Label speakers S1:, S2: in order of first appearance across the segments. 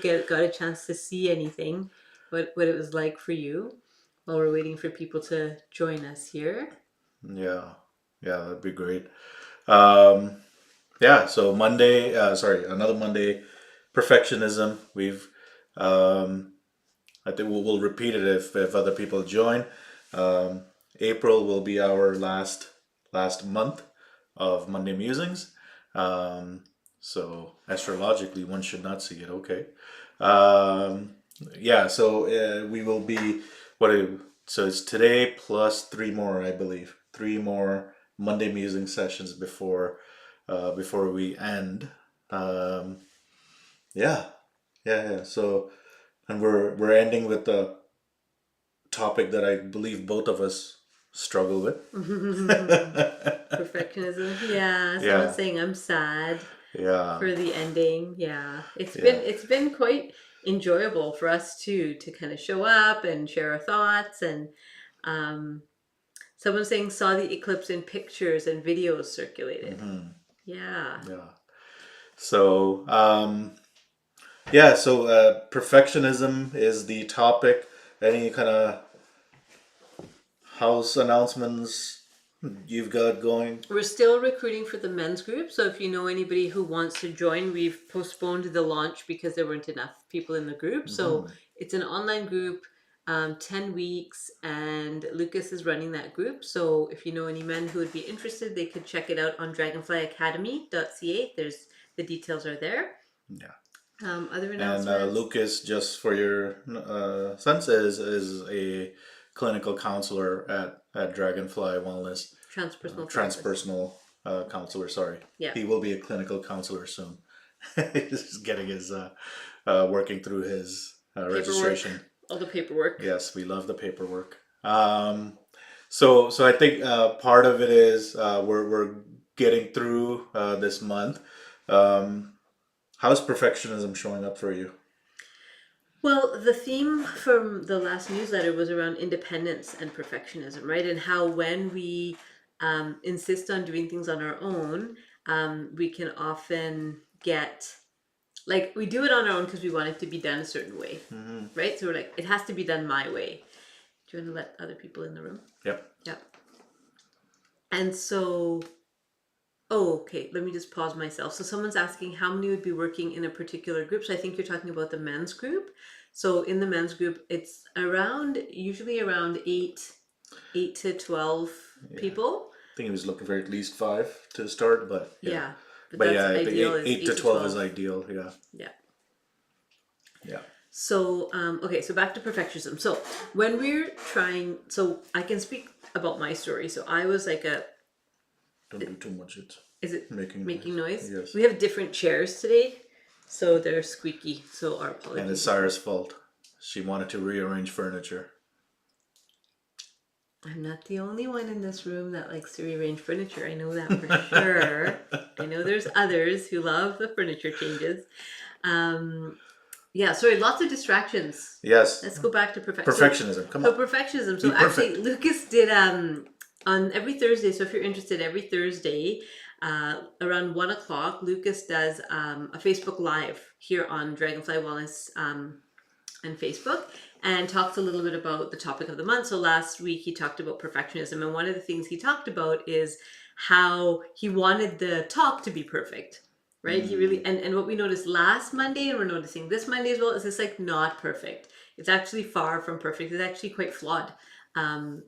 S1: got a chance to see anything, what it was like for you while we're waiting for people to join us here.
S2: Yeah, yeah, that'd be great. Um, yeah, so Monday, another Monday, perfectionism. Um, I think we'll repeat it if other people join. Um, April will be our last month of Monday musings. Um, so astrologically, one should not see it. Okay. Um, yeah. So we will be what? So it's today plus three more, I believe. Three more Monday musing sessions before we end. Um, yeah. Yeah. So and we're ending with the topic that I believe both of us struggle with.
S1: Perfectionism. Yeah, someone's
S2: Yeah,
S1: saying I'm sad
S2: yeah,
S1: for the ending. Yeah.
S2: yeah.
S1: It's been quite enjoyable for us too to kind of show up and share our thoughts and um someone's saying saw the eclipse in pictures and videos circulated.
S2: Hmm.
S1: Yeah.
S2: Yeah. So, perfectionism is the topic. Any kind of house announcements you've got going?
S1: We're still recruiting for the men's group, so if you know anybody who wants to join, we've postponed the launch because there weren't enough people in the group. So
S2: Hmm.
S1: it's an online group, 10 weeks, and Lucas is running that group. So if you know any men who would be interested, they could check it out on dragonflyacademy.ca. There's the details are there.
S2: Yeah.
S1: Other
S2: And
S1: announcements?
S2: Lucas, just for your sense, is a clinical counselor at Dragonfly Wellness,
S1: Transpersonal therapist.
S2: transpersonal counselor. Sorry,
S1: Yeah.
S2: he will be a clinical counselor soon. He's getting his working through his
S1: Paperwork,
S2: registration.
S1: all the paperwork.
S2: Yes, we love the paperwork. So I think part of it is we're getting through this month. Um, how's perfectionism showing up for you?
S1: Well, the theme from the last newsletter was around independence and perfectionism, right? And how when we insist on doing things on our own, we can often get like we do it on our own because we want it to be done a certain way,
S2: Hmm.
S1: right? So we're like, it has to be done my way. Do you want to let other people in the room?
S2: Yep.
S1: Yeah. And so, oh, okay, let me just pause myself. So someone's asking how many would be working in a particular group. So I think you're talking about the men's group. So in the men's group, it's usually around eight to 12
S2: Yeah.
S1: people.
S2: I think he was looking for at least five to start, but yeah.
S1: Yeah, but
S2: But
S1: that's
S2: yeah, I think
S1: ideal is
S2: eight
S1: eight
S2: to
S1: to
S2: 12 is
S1: 12.
S2: ideal. Yeah.
S1: Yeah.
S2: Yeah.
S1: So, okay, so back to perfectionism. So when we're trying, so I can speak about my story. So I was like
S2: Don't do too much. It's
S1: is it
S2: making
S1: making
S2: noise.
S1: noise?
S2: Yes.
S1: We have different chairs today, so they're squeaky. So our
S2: And it's
S1: apologies if
S2: Sarah's
S1: that.
S2: fault. She wanted to rearrange furniture.
S1: I'm not the only one in this room that likes to rearrange furniture. I know that for sure. I know there's others who love the furniture changes. Um, yeah, sorry, lots of distractions.
S2: Yes.
S1: Let's go back to perfect.
S2: Perfectionism. Come
S1: So
S2: on.
S1: perfectionism.
S2: Be
S1: So actually,
S2: perfect.
S1: Lucas did on every Thursday. So if you're interested, every Thursday around 1 o'clock, Lucas does a Facebook Live here on Dragonfly Wellness and Facebook and talks a little bit about the topic of the month. So last week he talked about perfectionism, and one of the things he talked about is how he wanted the talk to be perfect. Right? He really
S2: Mm.
S1: and what we noticed last Monday and we're noticing this Monday as well is it's like not perfect. It's actually far from perfect. It's actually quite flawed. Um,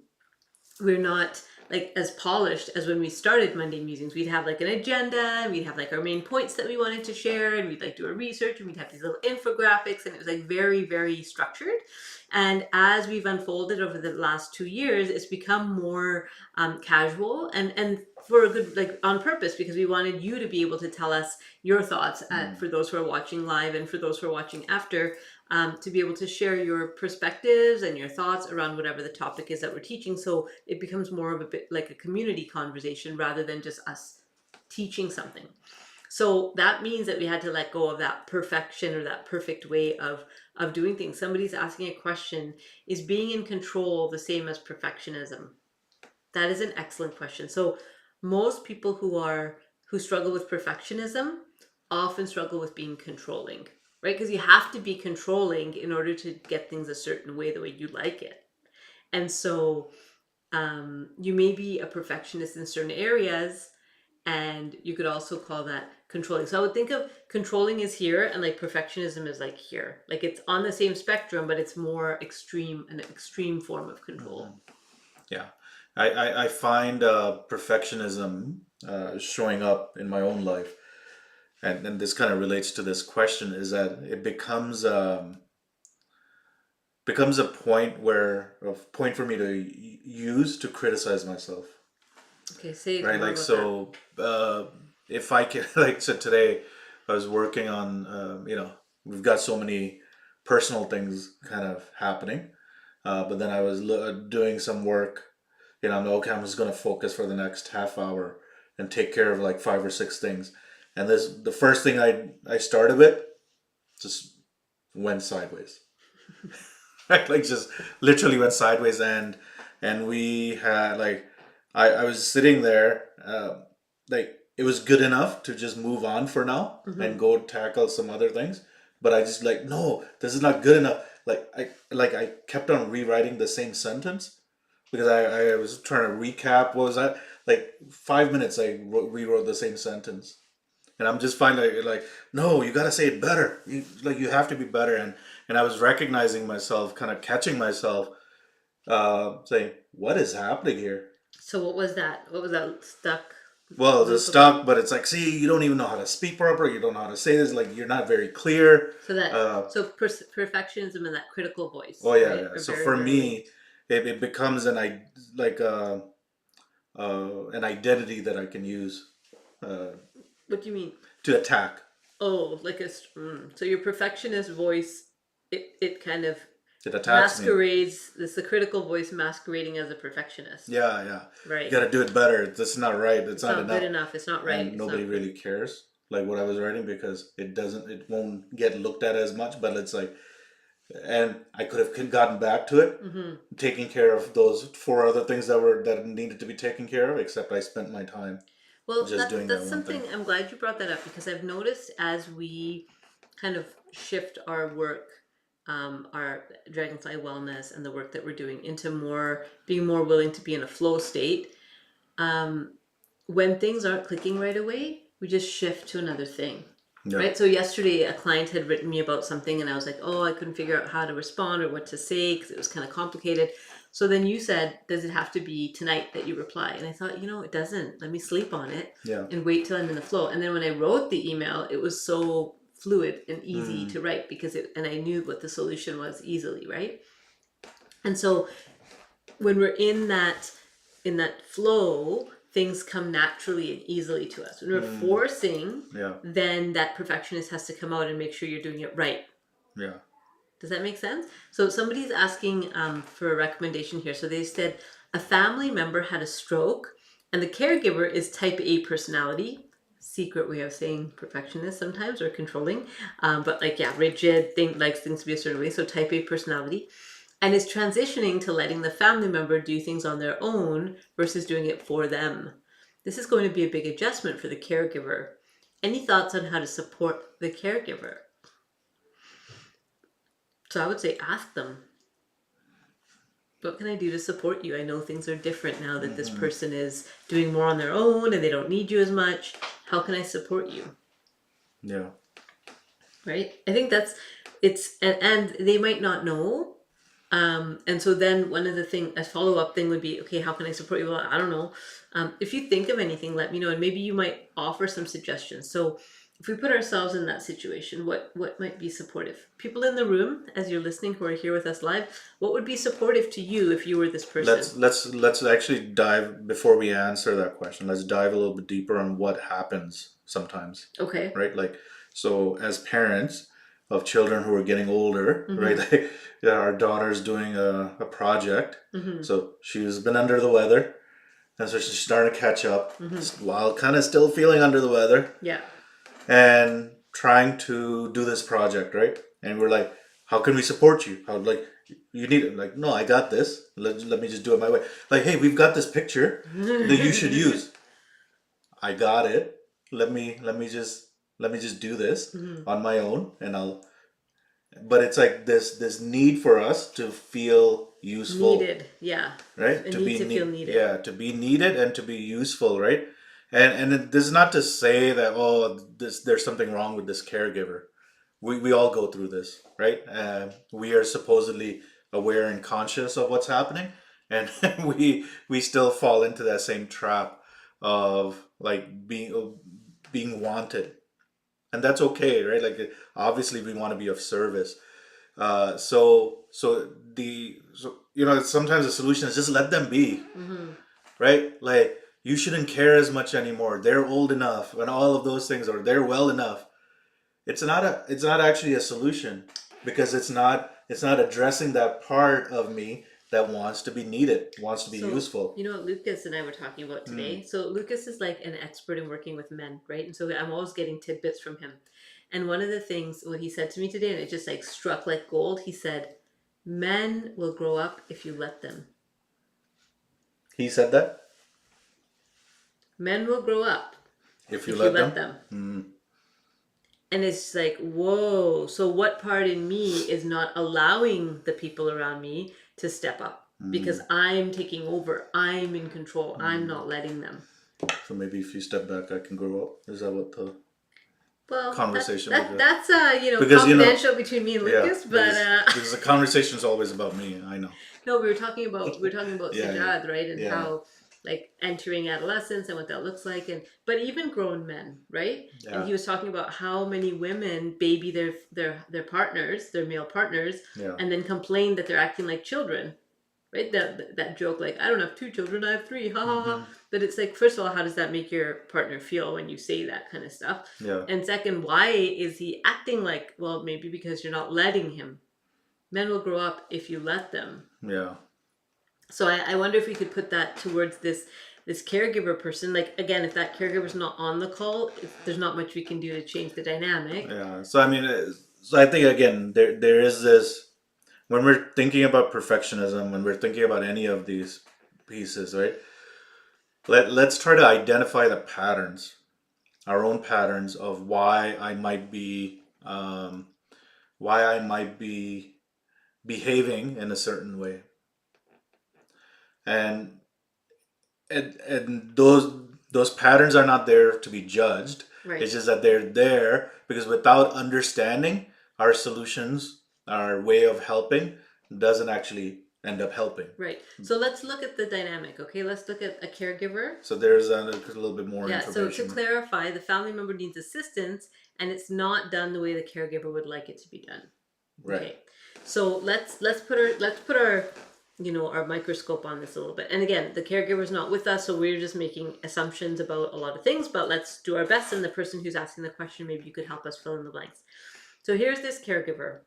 S1: we're not like as polished as when we started Monday Musings. We'd have like an agenda and we'd have like our main points that we wanted to share and we'd like do a research and we'd have these little infographics and it was like very, very structured. And as we've unfolded over the last 2 years, it's become more casual and for a good like on purpose because we wanted you to be able to tell us your thoughts
S2: Mm.
S1: for those who are watching live and for those who are watching after to be able to share your perspectives and your thoughts around whatever the topic is that we're teaching. So it becomes more of a bit like a community conversation rather than just us teaching something. So that means that we had to let go of that perfection or that perfect way of doing things. Somebody's asking a question, is being in control the same as perfectionism? That is an excellent question. So most people who struggle with perfectionism often struggle with being controlling. right? Because you have to be controlling in order to get things a certain way, the way you like it. And so you may be a perfectionist in certain areas, and you could also call that controlling. So I would think of controlling is here, and like perfectionism is like here. Like it's on the same spectrum, but it's more extreme, an extreme form of
S2: Mhm.
S1: control.
S2: Yeah, I find perfectionism showing up in my own life, and this kind of relates to this question, is that it becomes a point for me to use to criticize myself,
S1: Okay, say
S2: right?
S1: more
S2: Like,
S1: about that.
S2: so if I can, like, so today I was working on, we've got so many personal things kind of happening, but then I was doing some work, I'm like, okay, I'm just gonna focus for the next half hour and take care of like 5 or 6 things, and the first thing I started with just went sideways. Right? Like, just literally went sideways, and we had like, I was sitting there, like, it was good enough to just move on for now and
S1: Hmm.
S2: go tackle some other things, but I just like, no, this is not good enough. I kept on rewriting the same sentence because I was trying to recap. What was that? Like 5 minutes I rewrote the same sentence, and I'm just finding like, no, you got to say it better. You have to be better. And I was recognizing myself, kind of catching myself, saying, what is happening here?
S1: So what was that? What was that stuck
S2: Well, the
S1: loop about?
S2: stuck, but it's like, see, you don't even know how to speak properly. You don't know how to say this. Like, you're not very clear.
S1: So that
S2: Uh,
S1: perfectionism and that critical
S2: oh
S1: voice,
S2: yeah,
S1: right,
S2: yeah.
S1: are
S2: So
S1: very,
S2: for
S1: very linked.
S2: me, it becomes like an identity that I can use uh,
S1: What do you mean?
S2: to attack.
S1: Oh, like so your perfectionist voice, it kind of
S2: It attacks me.
S1: masquerades. This the critical voice masquerading as a perfectionist,
S2: Yeah, yeah. You
S1: right?
S2: got to do it better. This is not right. It's
S1: It's
S2: not
S1: not good
S2: enough.
S1: enough. It's not right.
S2: And
S1: It's
S2: nobody
S1: not
S2: really cares like what I was writing, because it won't get looked at as much, but it's like, and I could have gotten back to it,
S1: hmm
S2: taking care of those 4 other things that needed to be taken care of, except I spent my time
S1: Well,
S2: just doing that
S1: that's
S2: one thing.
S1: something. I'm glad you brought that up because I've noticed as we kind of shift our work, our Dragonfly Wellness and the work that we're doing into more being more willing to be in a flow state. Um, when things aren't clicking right away, we just shift to another thing.
S2: Yeah.
S1: Right. So yesterday, a client had written me about something, and I was like, "Oh, I couldn't figure out how to respond or what to say because it was kind of complicated." So then you said, "Does it have to be tonight that you reply?" And I thought, it doesn't. Let me sleep on it
S2: Yeah.
S1: and wait till I'm in the flow. And then when I wrote the email, it was so fluid and easy
S2: Mm.
S1: to write and I knew what the solution was easily, right? And so when we're in that flow, things come naturally and easily to us. When we're
S2: Mm.
S1: forcing,
S2: Yeah.
S1: then that perfectionist has to come out and make sure you're doing it right.
S2: Yeah.
S1: Does that make sense? So somebody's asking for a recommendation here. So they said a family member had a stroke, and the caregiver is type A personality. Secret way of saying perfectionist sometimes, or controlling, but like, yeah, rigid, likes things to be a certain way. So type A personality, and is transitioning to letting the family member do things on their own versus doing it for them. This is going to be a big adjustment for the caregiver. Any thoughts on how to support the caregiver? So I would say ask them, what can I do to support you? I know things are different now that this
S2: Hmm.
S1: person is doing more on their own and they don't need you as much. How can I support you?
S2: Yeah.
S1: Right? I think that's and they might not know. And so then one of the thing, a follow up thing would be, okay, how can I support you? Well, I don't know. If you think of anything, let me know, and maybe you might offer some suggestions. So if we put ourselves in that situation, what might be supportive? People in the room, as you're listening, who are here with us live, what would be supportive to you if you were this person?
S2: Let's actually dive, before we answer that question. Let's dive a little bit deeper on what happens sometimes,
S1: Okay.
S2: right? Like, so as parents of children who are getting older, right?
S1: Mm-hmm.
S2: Like, yeah, our daughter's doing a project,
S1: Mm-hmm.
S2: so she's been under the weather, and so she's starting to catch up
S1: Mm-hmm.
S2: while kind of still feeling under the weather
S1: Yeah.
S2: and trying to do this project, right? And we're like, how can we support you? How, like, you need it? Like, no, I got this. Let me just do it my way. Like, hey, we've got this picture that you should use. I got it. Let me just do this
S1: Mm-hmm.
S2: on my own, and I'll but it's like this need for us to feel useful,
S1: Needed, yeah.
S2: right?
S1: A
S2: To
S1: need
S2: be
S1: to feel needed.
S2: yeah, to be needed and to be useful, right? This is not to say that, oh, this there's something wrong with this caregiver. We all go through this, right? We are supposedly aware and conscious of what's happening, and we still fall into that same trap of like being wanted, and that's okay, right? Like obviously we want to be of service. Sometimes the solution is just let them be,
S1: Mm-hmm.
S2: right? Like you shouldn't care as much anymore. They're old enough, and all of those things, or they're well enough. It's not actually a solution because it's not addressing that part of me that wants to be needed, wants to be
S1: So,
S2: useful.
S1: you know what Lucas and I were talking about
S2: Mm.
S1: today? So, Lucas is like an expert in working with men, right? And so I'm always getting tidbits from him. And one of the things, what he said to me today, and it just like struck like gold, he said, men will grow up if you let them.
S2: He said that
S1: Men will grow up
S2: if you
S1: if you
S2: let
S1: let
S2: them.
S1: them.
S2: Mm.
S1: And it's like, whoa. So, what part in me is not allowing the people around me to step up? Because
S2: Mm.
S1: I'm taking over, I'm in control, I'm
S2: Mm.
S1: not letting them.
S2: So maybe if you step back, I can grow up. Is that what the
S1: Well,
S2: conversation would be?
S1: that's
S2: Because
S1: confidential between me and
S2: yeah,
S1: Lucas, but
S2: because the conversation is always about me. I know.
S1: no, we were talking about
S2: Yeah, yeah,
S1: Sajad, right, and
S2: yeah,
S1: how like entering adolescence and what that looks like, and but even grown men, right? And
S2: yeah,
S1: he was talking about how many women baby their partners, their male partners,
S2: yeah.
S1: and then complain that they're acting like children, right? That joke, like I don't have two children, I have three, ha ha ha.
S2: Hmm.
S1: But it's like, first of all, how does that make your partner feel when you say that kind of stuff?
S2: Yeah,
S1: And second, why is he acting like? Well, maybe because you're not letting him. Men will grow up if you let them.
S2: yeah,
S1: So I wonder if we could put that towards this caregiver person. Like again, if that caregiver's not on the call, there's not much we can do to change the dynamic.
S2: yeah. So I mean, so I think again, there is this when we're thinking about perfectionism, when we're thinking about any of these pieces, right? Let's try to identify the patterns, our own patterns of why I might be behaving in a certain way, and and those patterns are not there to be judged.
S1: Right.
S2: It's just that they're there because without understanding our solutions, our way of helping doesn't actually end up helping.
S1: Right. So let's look at the dynamic. Okay. Let's look at a caregiver.
S2: So there's a little bit more
S1: Yeah. So to
S2: information.
S1: clarify, the family member needs assistance, and it's not done the way the caregiver would like it to be done.
S2: Right.
S1: Okay, so let's put our our microscope on this a little bit. And again, the caregiver's not with us, so we're just making assumptions about a lot of things. But let's do our best. And the person who's asking the question, maybe you could help us fill in the blanks. So here's this caregiver.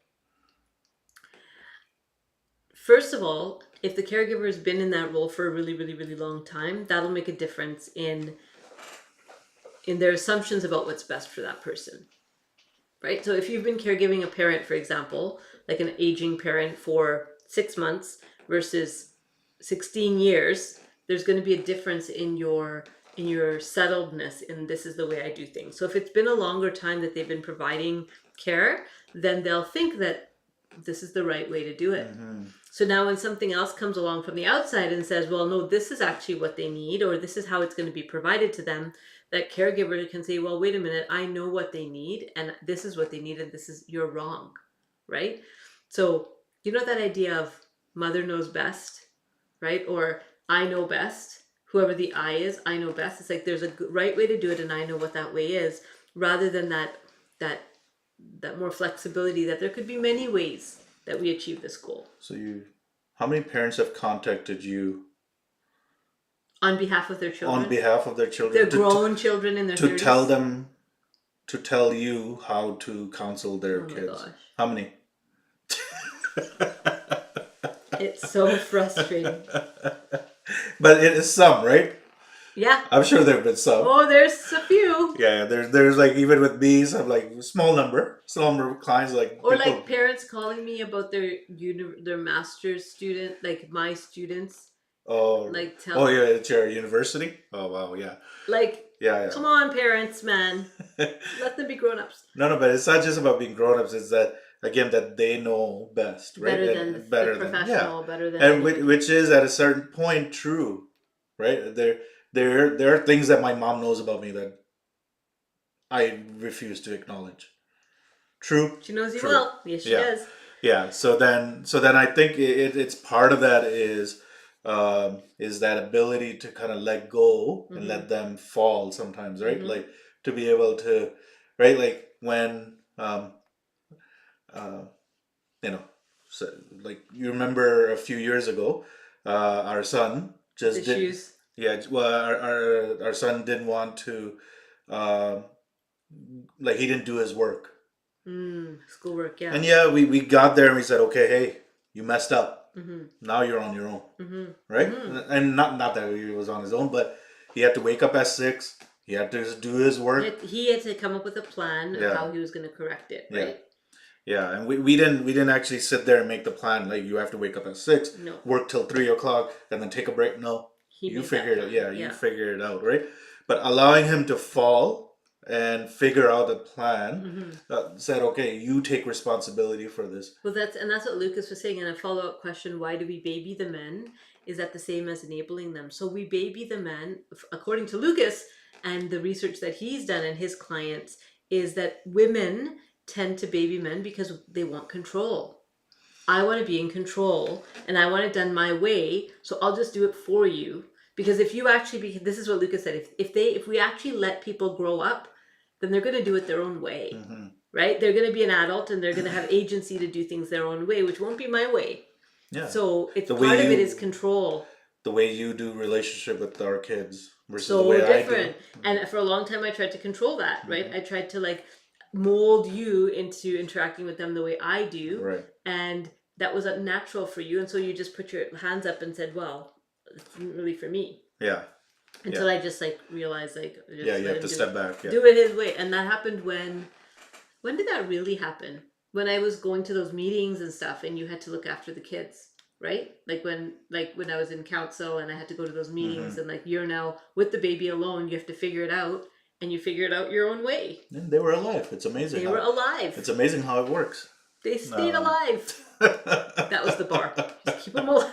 S1: First of all, if the caregiver has been in that role for a really, really, really long time, that'll make a difference in their assumptions about what's best for that person. Right? So if you've been caregiving a parent, for example, like an aging parent for 6 months versus 16 years, there's going to be a difference in your settledness in this is the way I do things. So if it's been a longer time that they've been providing care, then they'll think that this is the right way to do it.
S2: Mm-hmm.
S1: So now when something else comes along from the outside and says, well, no, this is actually what they need, or this is how it's going to be provided to them, that caregiver can say, well, wait a minute, I know what they need, and this is what they need, and you're wrong, right? So, that idea of mother knows best, right? Or I know best, whoever the I is, I know best. It's like there's a right way to do it, and I know what that way is, rather than that that more flexibility that there could be many ways that we achieve this goal.
S2: So how many parents have contacted you
S1: On behalf of their
S2: on
S1: children,
S2: behalf of their
S1: their
S2: children
S1: grown children in their
S2: to tell
S1: 30s.
S2: them to tell you how to counsel their
S1: Oh my
S2: kids?
S1: gosh.
S2: How many?
S1: It's so frustrating.
S2: But it is some, right?
S1: Yeah.
S2: I'm sure there have been some.
S1: Oh, there's a few.
S2: Yeah, there's like even with me, some like small number of clients like
S1: Or
S2: people.
S1: like parents calling me about their master's student, like my students,
S2: Oh,
S1: like
S2: oh
S1: tell
S2: yeah, it's your university. Oh wow, yeah,
S1: like
S2: yeah,
S1: come on parents, man.
S2: yeah.
S1: Let them be grown-ups.
S2: No, but it's not just about being grown ups. It's that again, that they know best, right?
S1: Better than the
S2: Better than, yeah,
S1: professional, better than
S2: and
S1: anybody.
S2: which is at a certain point true, right? There are things that my mom knows about me that I refuse to acknowledge. True,
S1: She knows you
S2: true,
S1: well. Yes, she
S2: yeah,
S1: does.
S2: yeah. So then I think it's part of that is that ability to kind of let go and
S1: Mm-hmm.
S2: let them fall sometimes, right?
S1: Mm-hmm.
S2: Like to be able to, right? Like when uh, you know, so, like you remember a few years ago, our son
S1: With the
S2: just did,
S1: shoes.
S2: yeah. Well, our son didn't want to, um, like he didn't do his work,
S1: Schoolwork, yeah.
S2: and yeah, we got there and we said, okay, hey, you messed up.
S1: Mm-hmm.
S2: Now you're on your own,
S1: Mm-hmm.
S2: right?
S1: Mm-hmm.
S2: And not that he was on his own, but he had to wake up at 6. He had to do his work.
S1: He had to come up with a plan of
S2: Yeah,
S1: how he was going to correct it,
S2: yeah.
S1: right?
S2: Yeah, and we didn't actually sit there and make the plan like you have to wake up at 6,
S1: No,
S2: work till 3 o'clock, and then take a break. No,
S1: he
S2: you
S1: made that
S2: figure it out.
S1: plan.
S2: Yeah, you
S1: Yeah.
S2: figure it out, right? But allowing him to fall and figure out a plan,
S1: Mm-hmm.
S2: said, okay, you take responsibility for this.
S1: Well, that's what Lucas was saying. And a follow up question: why do we baby the men? Is that the same as enabling them? So we baby the men, according to Lucas and the research that he's done and his clients, is that women tend to baby men because they want control. I want to be in control and I want it done my way, so I'll just do it for you. Because if you actually this is what Lucas said, if we actually let people grow up, then they're going to do it their own way.
S2: Hmm.
S1: Right? They're going to be an adult and they're going to have agency to do things their own way, which won't be my way.
S2: Yeah,
S1: So it's
S2: the way
S1: part of it is
S2: you
S1: control.
S2: the way you do relationship with our kids versus the
S1: So
S2: way I do.
S1: different. And for a long time I tried to control that, right?
S2: Hmm.
S1: I tried to like mold you into interacting with them the way I do,
S2: Right.
S1: and that was unnatural for you, and so you just put your hands up and said, well, it's not really for me.
S2: Yeah.
S1: Until
S2: Yeah.
S1: I just like realized, like,
S2: Yeah.
S1: just
S2: You
S1: let
S2: have
S1: him
S2: to
S1: do
S2: step
S1: it,
S2: back. Yeah.
S1: do it his way. And that happened when did that really happen? When I was going to those meetings and stuff, and you had to look after the kids, right? Like when I was in council and I had to go to those
S2: Hmm.
S1: meetings, and like you're now with the baby alone, you have to figure it out, and you figure it out your own way.
S2: And they were alive. It's amazing
S1: They were
S2: how
S1: alive.
S2: it's amazing how it works.
S1: They stayed
S2: Um,
S1: alive. That was the bar. Just keep them alive.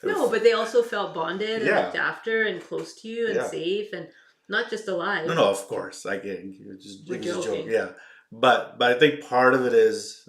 S1: No,
S2: if-
S1: but they also felt bonded and looked
S2: yeah,
S1: after and close to you and
S2: yeah.
S1: safe and not just
S2: No,
S1: alive.
S2: no, of course. I get
S1: We're
S2: it was a joke.
S1: joking.
S2: Yeah, but I think part of it is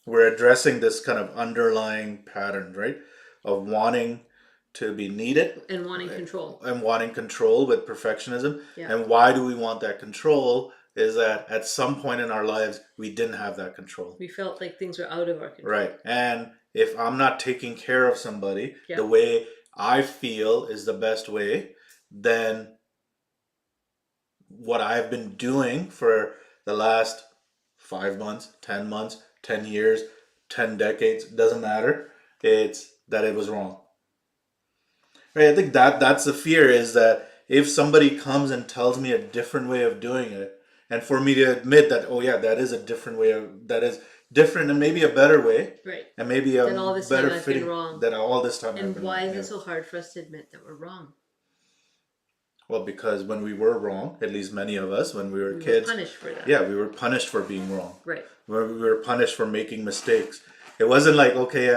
S2: we're addressing this kind of underlying pattern, right, of wanting to be needed
S1: And wanting control.
S2: and wanting control with perfectionism.
S1: Yeah.
S2: And why do we want that control? Is that at some point in our lives we didn't have that control.
S1: We felt like things were out of our control.
S2: Right. And if I'm not taking care of somebody the
S1: Yep.
S2: way I feel is the best way, then what I've been doing for the last 5 months, 10 months, 10 years, 10 decades, doesn't matter. It's that it was wrong. Right? I think that's the fear is that if somebody comes and tells me a different way of doing it, and for me to admit that, oh yeah, that is a different way of that is different and maybe a better way,
S1: Right.
S2: and maybe a
S1: Then all this time
S2: better
S1: I've been
S2: fitting
S1: wrong.
S2: that all this time I've
S1: And
S2: been
S1: why
S2: wrong.
S1: is
S2: Yeah.
S1: it so hard for us to admit that we're wrong?
S2: Well, because when we were wrong, at least many of us, when we were
S1: We were
S2: kids,
S1: punished for that.
S2: yeah, we were punished for being wrong.
S1: Right.
S2: We were punished for making mistakes. It wasn't like, okay,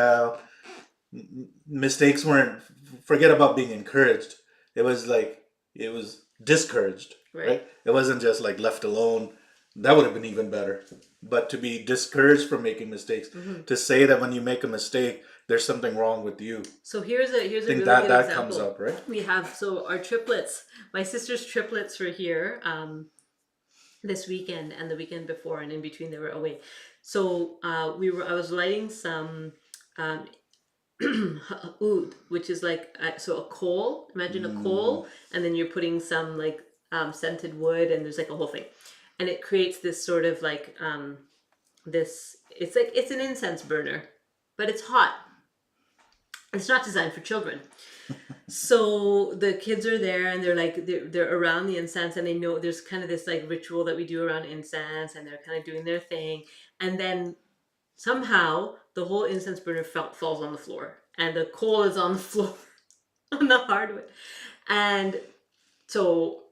S2: mistakes weren't, forget about being encouraged. It was like, it was discouraged,
S1: Right.
S2: right? It wasn't just like left alone. That would have been even better. But to be discouraged from making mistakes, to say that when you make a mistake, there's something wrong with you.
S1: So here's a
S2: I
S1: really
S2: think
S1: good
S2: that
S1: example.
S2: comes up, right?
S1: We have our triplets. My sister's triplets were here this weekend and the weekend before, and in between they were away. So I was lighting some um, oud, which is like so a coal. Imagine a coal, and then you're putting some like scented wood, and there's like a whole thing, and it creates this sort of like this. It's like it's an incense burner, but it's hot. It's not designed for children. So the kids are there and they're around the incense, and they know there's kind of this like ritual that we do around incense, and they're kind of doing their thing, and then somehow the whole incense burner falls on the floor, and the coal is on the floor on the hardwood. And so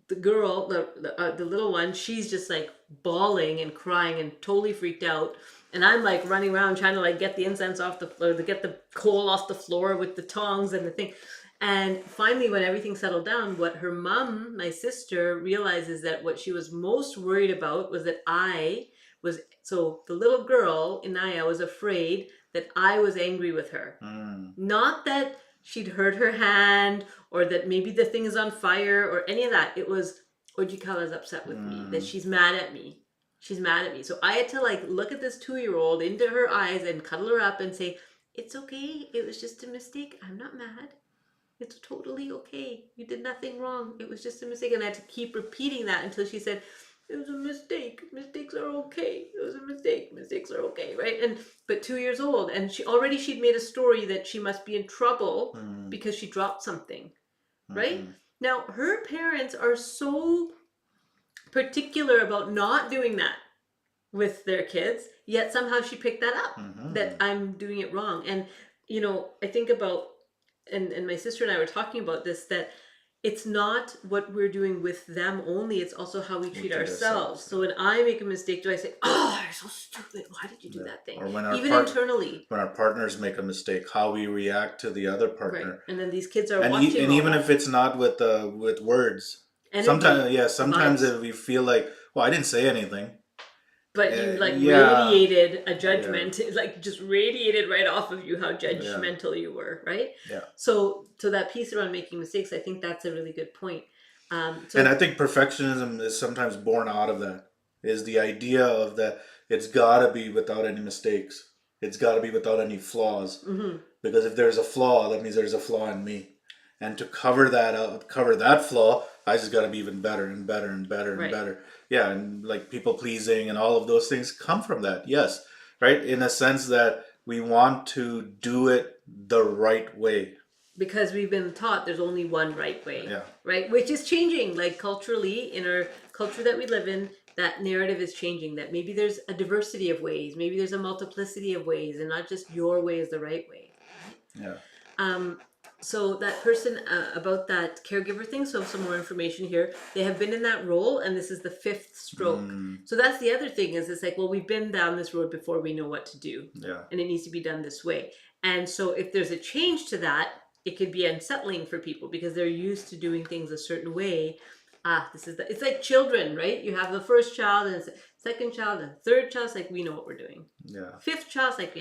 S1: the girl, the little one, she's just like bawling and crying and totally freaked out. And I'm like running around trying to like get the incense off the floor, to get the coal off the floor with the tongs and the thing. And finally, when everything settled down, what her mom, my sister, realizes that what she was most worried about was that I was, so the little girl, Inaya, was afraid that I was angry with her.
S2: Mm.
S1: Not that she'd hurt her hand or that maybe the thing is on fire or any of that. It was Ojikawa is upset with me, that she's mad at me. She's mad at me. So I had to like look at this 2-year-old into her eyes and cuddle her up and say, it's okay. It was just a mistake. I'm not mad. It's totally okay. You did nothing wrong. It was just a mistake. And I had to keep repeating that until she said, it was a mistake. Mistakes are okay. It was a mistake. Mistakes are okay, right? And but 2 years old, and she'd made a story that she must be in trouble because she dropped something, right? Now her parents are so particular about not doing that with their kids, yet somehow she picked that up, that I'm doing it wrong. And I think about, and my sister and I were talking about this, that it's not what we're doing with them only, it's also how we treat ourselves. So when I make a mistake, do I say, oh, you're so stupid, why did you do that thing?
S2: Or when
S1: even internally,
S2: when our partners make a mistake, how we react to the other partner.
S1: Right. And then these kids are watching,
S2: and even if it's not with words, sometimes we feel like, well, I didn't say anything,
S1: but you like radiated a judgment, like just radiated right off of you how judgmental you were, right?
S2: Yeah.
S1: So that piece around making mistakes, I think that's a really good point.
S2: And I think perfectionism is sometimes born out of that. Is the idea of that it's got to be without any mistakes. It's got to be without any flaws. Because if there's a flaw, that means there's a flaw in me. And to cover that flaw, I just got to be even better and better and better and better. Yeah, and like people pleasing and all of those things come from that. Yes, right? In a sense that we want to do it the right way.
S1: Because we've been taught there's only one right way,
S2: Yeah.
S1: Right? Which is changing, like culturally, in our culture that we live in, that narrative is changing, that maybe there's a diversity of ways, maybe there's a multiplicity of ways, and not just your way is the right way.
S2: Yeah.
S1: So that person, about that caregiver thing, so some more information here. They have been in that role, and this is the 5th stroke. So that's the other thing, is it's like, well, we've been down this road before, we know what to do.
S2: Yeah.
S1: And it needs to be done this way. And so if there's a change to that, it could be unsettling for people because they're used to doing things a certain way. It's like children, right? You have the first child and second child and third child. It's like, we know what we're doing.
S2: Yeah.
S1: 5th child's like,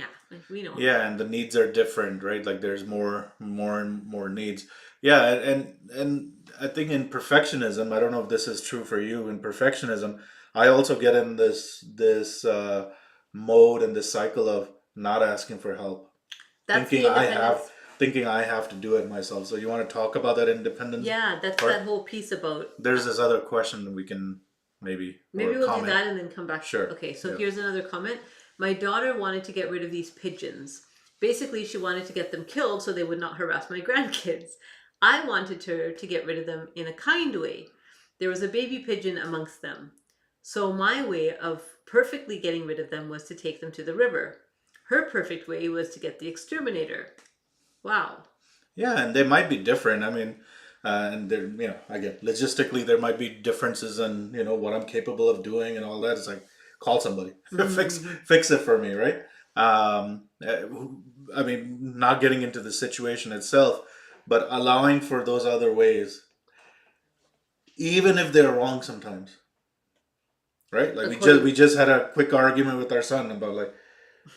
S1: we know.
S2: Yeah, and the needs are different, right? Like there's more and more needs. Yeah, and I think in perfectionism, I don't know if this is true for you. In perfectionism, I also get in this mode and this cycle of not asking for help,
S1: That's
S2: thinking I have to do it myself. So you want to talk about that independence?
S1: Yeah, that's
S2: part?
S1: that whole piece about.
S2: There's this other question that we can maybe
S1: we'll
S2: comment.
S1: do that and then come back.
S2: Sure.
S1: Okay, so here's another comment. My daughter wanted to get rid of these pigeons. Basically, she wanted to get them killed so they would not harass my grandkids. I wanted her to get rid of them in a kind way. There was a baby pigeon amongst them. So my way of perfectly getting rid of them was to take them to the river. Her perfect way was to get the exterminator. Wow.
S2: Yeah, and they might be different. I mean, and there, again, logistically, there might be differences in, what I'm capable of doing and all that. It's like, call somebody, fix it for me, right? I mean, not getting into the situation itself, but allowing for those other ways, even if they're wrong sometimes, right? Like we just had a quick argument with our son about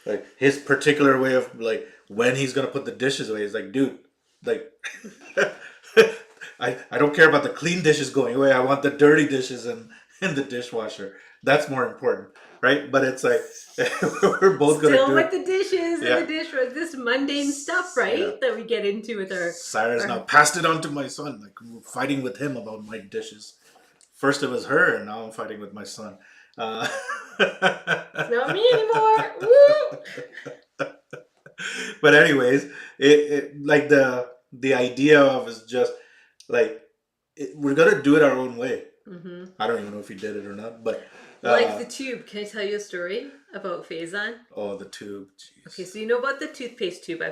S2: like his particular way of like when he's gonna put the dishes away. He's like, dude, like I don't care about the clean dishes going away. I want the dirty dishes in the dishwasher. That's more important, right? But it's like we're both gonna do
S1: with the dishes and the dishwasher. This mundane stuff, right? That we get into with our.
S2: Sarah's now passed it on to my son. Like we're fighting with him about my dishes. First it was her, and now I'm fighting with my son.
S1: It's not me anymore. Woo!
S2: But anyways, it like the idea of is just like we're gonna do it our own way. I don't even know if he did it or not, but
S1: Like the tube. Can I tell you a story about Faison?
S2: Oh, the tube.
S1: Okay,
S2: Jeez.
S1: so you know about the toothpaste tube.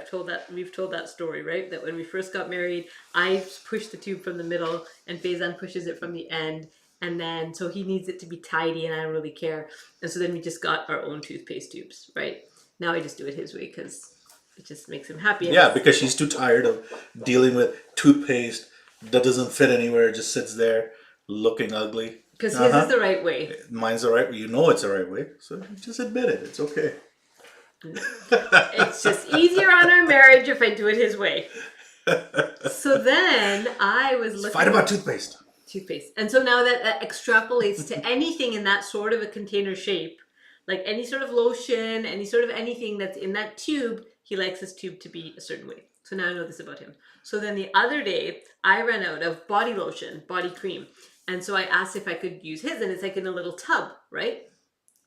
S1: We've told that story, right? That when we first got married, I push the tube from the middle and Faison pushes it from the end. And then, so he needs it to be tidy and I don't really care. And so then we just got our own toothpaste tubes, right? Now I just do it his way because it just makes him happy. And
S2: Yeah, because she's too tired of dealing with toothpaste that doesn't fit anywhere, just sits there looking ugly.
S1: because
S2: Uh
S1: his is
S2: huh.
S1: the right way.
S2: Mine's the right way. You know it's the right way, so just admit it. It's okay.
S1: It's just easier on our marriage if I do it his way. So then I was looking
S2: Fight about toothpaste.
S1: toothpaste. And so now that extrapolates to anything in that sort of a container shape, like any sort of lotion, any sort of anything that's in that tube, he likes his tube to be a certain way. So now I know this about him. So then the other day, I ran out of body lotion, body cream. And so I asked if I could use his, and it's like in a little tub, right?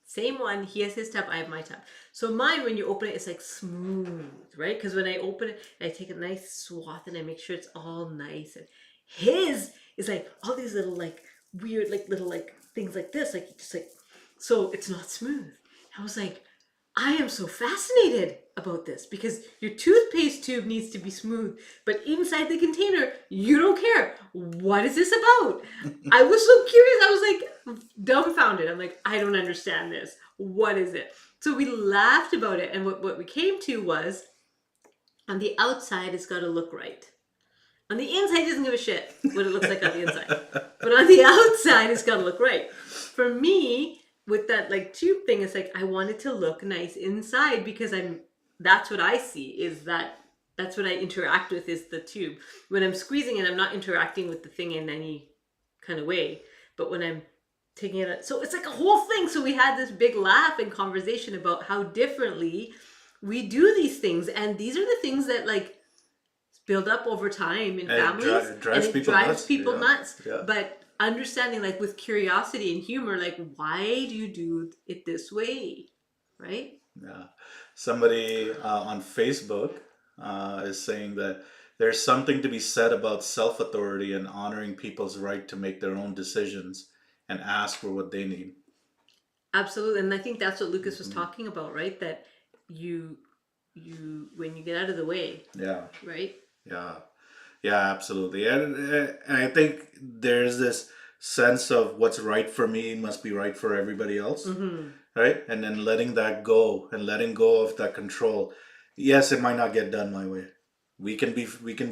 S1: Same one. He has his tub. I have my tub. So mine, when you open it, it's like smooth, right? Because when I open it, I take a nice swath and I make sure it's all nice. And his is like all these little like weird like little like things like this, like just like so it's not smooth. I was like, I am so fascinated about this because your toothpaste tube needs to be smooth, but inside the container, you don't care. What is this about? I was so curious. I was like dumbfounded. I'm like, I don't understand this. What is it? So we laughed about it, and what we came to was on the outside, it's got to look right. On the inside, he doesn't give a shit what it looks like on the inside. But on the outside, it's got to look right. For me, with that like tube thing, it's like I want it to look nice inside because that's what I see is that's what I interact with is the tube. When I'm squeezing it, I'm not interacting with the thing in any kind of way. But when I'm taking it out, so it's like a whole thing. So we had this big laugh and conversation about how differently we do these things. And these are the things that like build up over time in families
S2: It drives
S1: and it
S2: people
S1: drives
S2: nuts.
S1: people
S2: Yeah.
S1: nuts.
S2: Yeah.
S1: But understanding like with curiosity and humor, like why do you do it this way? Right?
S2: Yeah. Somebody on Facebook is saying that there's something to be said about self authority and honoring people's right to make their own decisions and ask for what they need.
S1: Absolutely. And I think that's what Lucas was talking about, right? That you when you get out of the way,
S2: Yeah.
S1: right?
S2: Yeah. Yeah, absolutely. And I think there's this sense of what's right for me must be right for everybody else,
S1: Mm-hmm.
S2: right? And then letting that go and letting go of that control. Yes, it might not get done my way. We can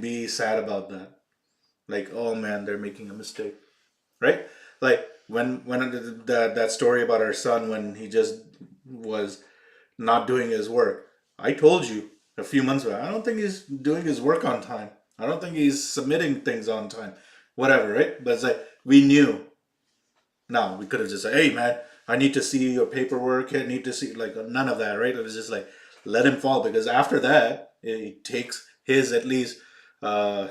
S2: be sad about that. Like, oh man, they're making a mistake, right? Like when that story about our son when he just was not doing his work. I told you a few months ago, I don't think he's doing his work on time. I don't think he's submitting things on time. Whatever, right? But it's like we knew. Now we could have just said, "Hey, man, I need to see your paperwork. I need to see like none of that, right?" It was just like let him fall because after that, he takes his at least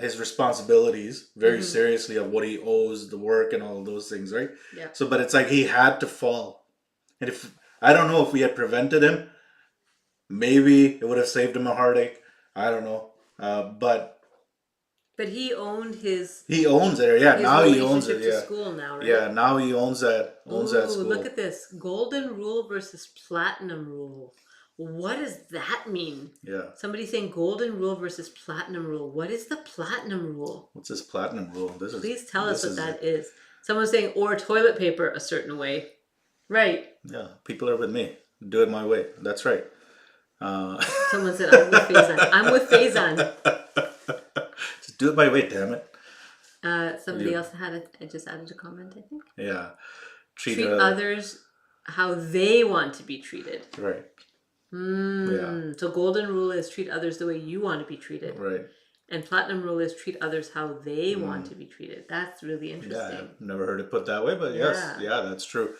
S2: his responsibilities very
S1: Mm-hmm.
S2: seriously of what he owes, the work, and all of those things, right?
S1: Yeah.
S2: So, but it's like he had to fall, and if I don't know if we had prevented him, maybe it would have saved him a heartache. I don't know. But
S1: But he owned
S2: he owns it. Yeah,
S1: his
S2: now he owns it.
S1: relationship to
S2: Yeah.
S1: school now, right?
S2: Yeah, now he owns that
S1: Ooh, look
S2: school.
S1: at this. Golden rule versus platinum rule. What does that mean?
S2: Yeah.
S1: Somebody saying golden rule versus platinum rule. What is the platinum rule?
S2: What's this platinum rule?
S1: Please tell us
S2: this
S1: what
S2: is
S1: that is. Someone's saying, or toilet paper a certain way. Right.
S2: yeah, people are with me. Do it my way. That's right.
S1: Someone said, I'm with Faison. I'm with Faison.
S2: Just do it my way, damn it.
S1: Somebody
S2: You-
S1: else I just added a comment, I think.
S2: Yeah.
S1: Treat others how they want to be treated.
S2: Right.
S1: So golden rule is treat others the way you want to be treated.
S2: Right.
S1: And platinum rule is treat others how they want to be treated. That's really
S2: Yeah,
S1: interesting.
S2: I've never heard it put that way, but yes,
S1: Yeah.
S2: yeah, that's true.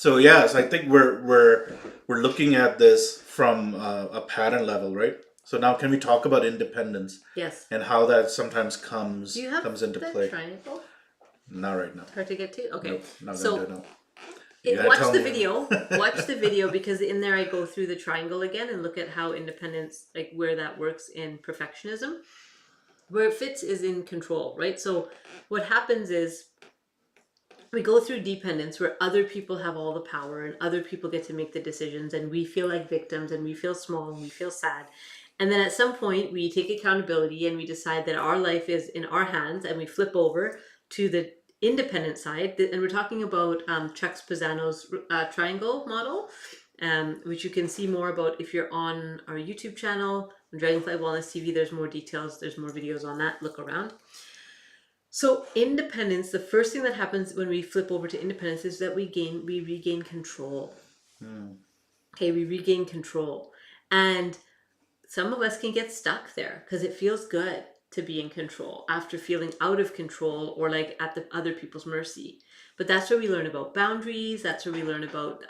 S2: So yes, I think we're looking at this from a pattern level, right? So now, can we talk about independence
S1: Yes.
S2: and how that sometimes comes
S1: Do you have
S2: into
S1: the
S2: play?
S1: triangle?
S2: Not right now.
S1: Hard to get to? Okay.
S2: Nope, not gonna
S1: So
S2: do it now. You gotta
S1: watch
S2: tell
S1: the
S2: me.
S1: video. Watch the video because in there I go through the triangle again and look at how independence, like where that works in perfectionism. Where it fits is in control, right? So what happens is we go through dependence where other people have all the power and other people get to make the decisions, and we feel like victims and we feel small and we feel sad. And then at some point we take accountability and we decide that our life is in our hands, and we flip over to the independent side. And we're talking about Chuck Pisano's triangle model, which you can see more about if you're on our YouTube channel on Dragonfly Wellness TV. There's more details, there's more videos on that. Look around. So independence, the first thing that happens when we flip over to independence is that we regain control.
S2: Mm.
S1: Okay, we regain control. And some of us can get stuck there because it feels good to be in control after feeling out of control or like at the other people's mercy. But that's where we learn about boundaries. That's where we learn about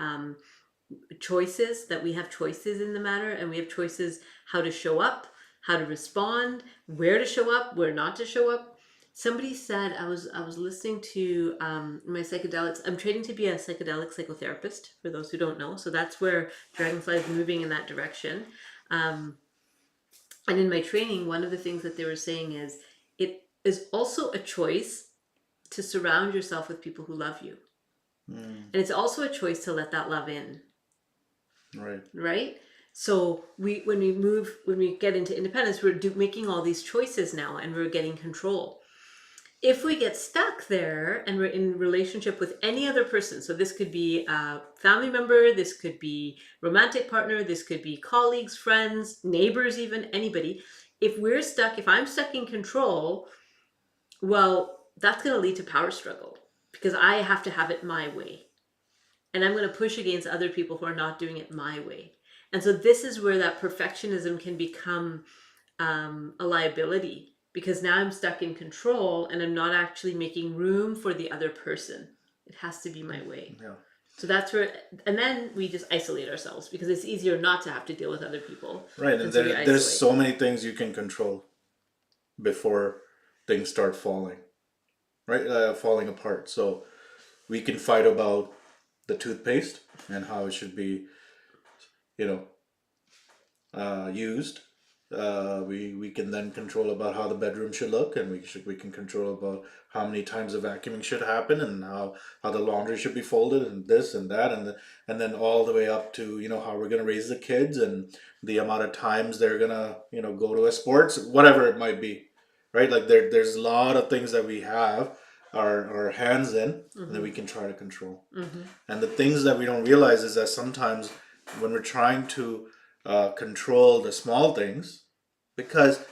S1: choices, that we have choices in the matter, and we have choices how to show up, how to respond, where to show up, where not to show up. Somebody said, I was listening to my psychedelics. I'm training to be a psychedelic psychotherapist, for those who don't know. So that's where Dragonfly is moving in that direction. Um, and in my training, one of the things that they were saying is it is also a choice to surround yourself with people who love you.
S2: Mm.
S1: And it's also a choice to let that love in.
S2: Right.
S1: Right. So when we get into independence, we're making all these choices now, and we're getting control. If we get stuck there and we're in relationship with any other person, so this could be a family member, this could be romantic partner, this could be colleagues, friends, neighbors, even anybody. If I'm stuck in control, well, that's going to lead to power struggle because I have to have it my way. And I'm going to push against other people who are not doing it my way. And so this is where that perfectionism can become a liability, because now I'm stuck in control and I'm not actually making room for the other person. It has to be my way.
S2: Yeah.
S1: So that's where, and then we just isolate ourselves because it's easier not to have to deal with other people.
S2: Right. And
S1: And so we
S2: there's
S1: isolate.
S2: so many things you can control before things start falling, right? Falling apart. So we can fight about the toothpaste and how it should be, you know, used. We can then control about how the bedroom should look, and we can control about how many times the vacuuming should happen, and how the laundry should be folded, and this and that, and then all the way up to how we're gonna raise the kids and the amount of times they're gonna go to a sports, whatever it might be, right? Like there's a lot of things that we have our hands in, and that we can try to control.
S1: Mm-hmm.
S2: And the things that we don't realize is that sometimes when we're trying to control the small things, because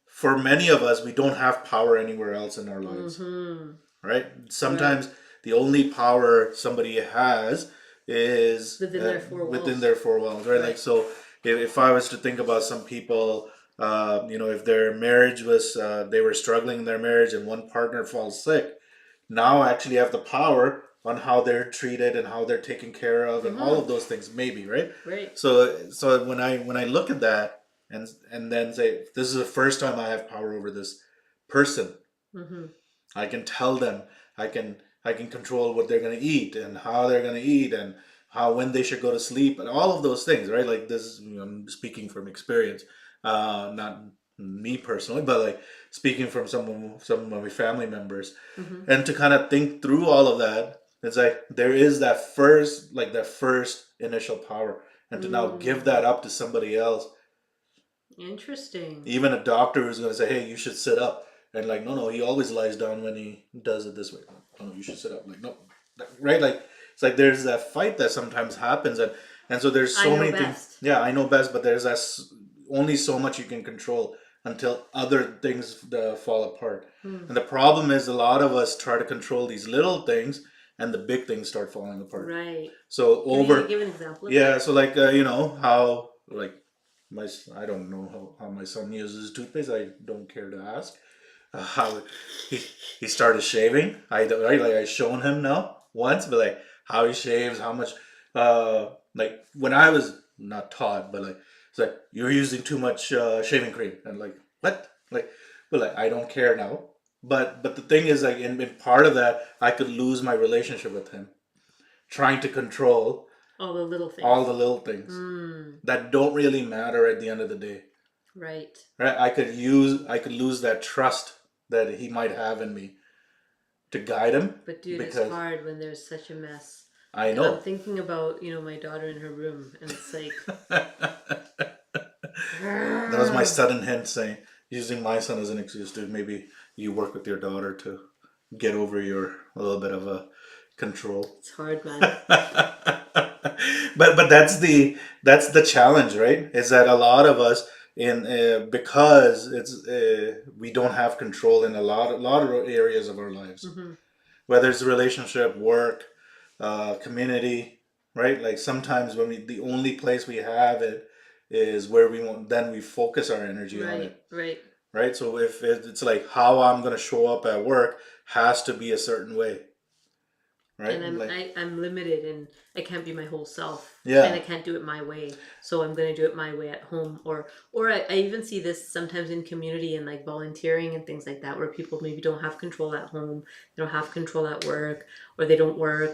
S2: for many of us, we don't have power anywhere else in our lives,
S1: Mm-hmm.
S2: right?
S1: Right.
S2: Sometimes the only power somebody has is
S1: Within their four
S2: within
S1: walls.
S2: their four walls, right? Like,
S1: Right.
S2: so if I was to think about some people, if their marriage was, they were struggling in their marriage and one partner falls sick, now I actually have the power on how they're treated and how they're taken care of and all
S1: Mm-hmm.
S2: of those things, maybe, right?
S1: Right.
S2: So when I look at that and then say, this is the first time I have power over this person,
S1: Mm-hmm.
S2: I can tell them, I can control what they're going to eat and how they're going to eat, and how, when they should go to sleep, and all of those things, right? Like, this is, I'm speaking from experience, not me personally, but like speaking from some of my family members,
S1: Mm-hmm.
S2: and to kind of think through all of that. It's like there is that first initial power, and to now give
S1: Mm.
S2: that up to somebody else,
S1: Interesting.
S2: even a doctor who's going to say, hey, you should sit up, and like, no, no, he always lies down when he does it this way. No, no, you should sit up. Like, no, right? Like, it's like there's that fight that sometimes happens, and so there's
S1: I
S2: so
S1: know
S2: many things.
S1: best.
S2: Yeah, I know best, but there's only so much you can control until other things fall apart.
S1: Hmm.
S2: And the problem is, a lot of us try to control these little things, and the big things start falling apart.
S1: Right.
S2: So
S1: Give an example of
S2: yeah,
S1: that.
S2: so like, how, like, I don't know how my son uses toothpaste. I don't care to ask. How he he started shaving. Right, like, I shown him now once, but like how he shaves, how much. Like, when I was not taught, but like, it's like, you're using too much shaving cream, and like, what, like, but like, I don't care now. But the thing is, like, in part of that, I could lose my relationship with him, trying to control
S1: All the little
S2: all
S1: things.
S2: the little things
S1: Hmm.
S2: that don't really matter at the end of the day.
S1: Right.
S2: Right? I could lose that trust that he might have in me, to guide him
S1: But dude, it's
S2: because
S1: hard when there's such a mess.
S2: I
S1: I'm
S2: know.
S1: thinking about, my daughter in her room, and it's like,
S2: That was my
S1: it's
S2: sudden hint saying, using my son as an excuse to maybe you work with your daughter to get over your a little bit of a control.
S1: hard, man.
S2: But that's the challenge, right? Is that a lot of us in because it's we don't have control in a lot of areas of our lives,
S1: Hmm.
S2: whether it's relationship, work, community, right? Like sometimes when the only place we have it is where we want, then we focus our energy on
S1: Right,
S2: it,
S1: right.
S2: right? So if it's like how I'm gonna show up at work has to be a certain way,
S1: And
S2: right? Like
S1: I'm limited, and I can't be my whole self, and I
S2: yeah,
S1: can't do it my way. So I'm going to do it my way at home, or I even see this sometimes in community and like volunteering and things like that, where people maybe don't have control at home, they don't have control at work, or they don't work,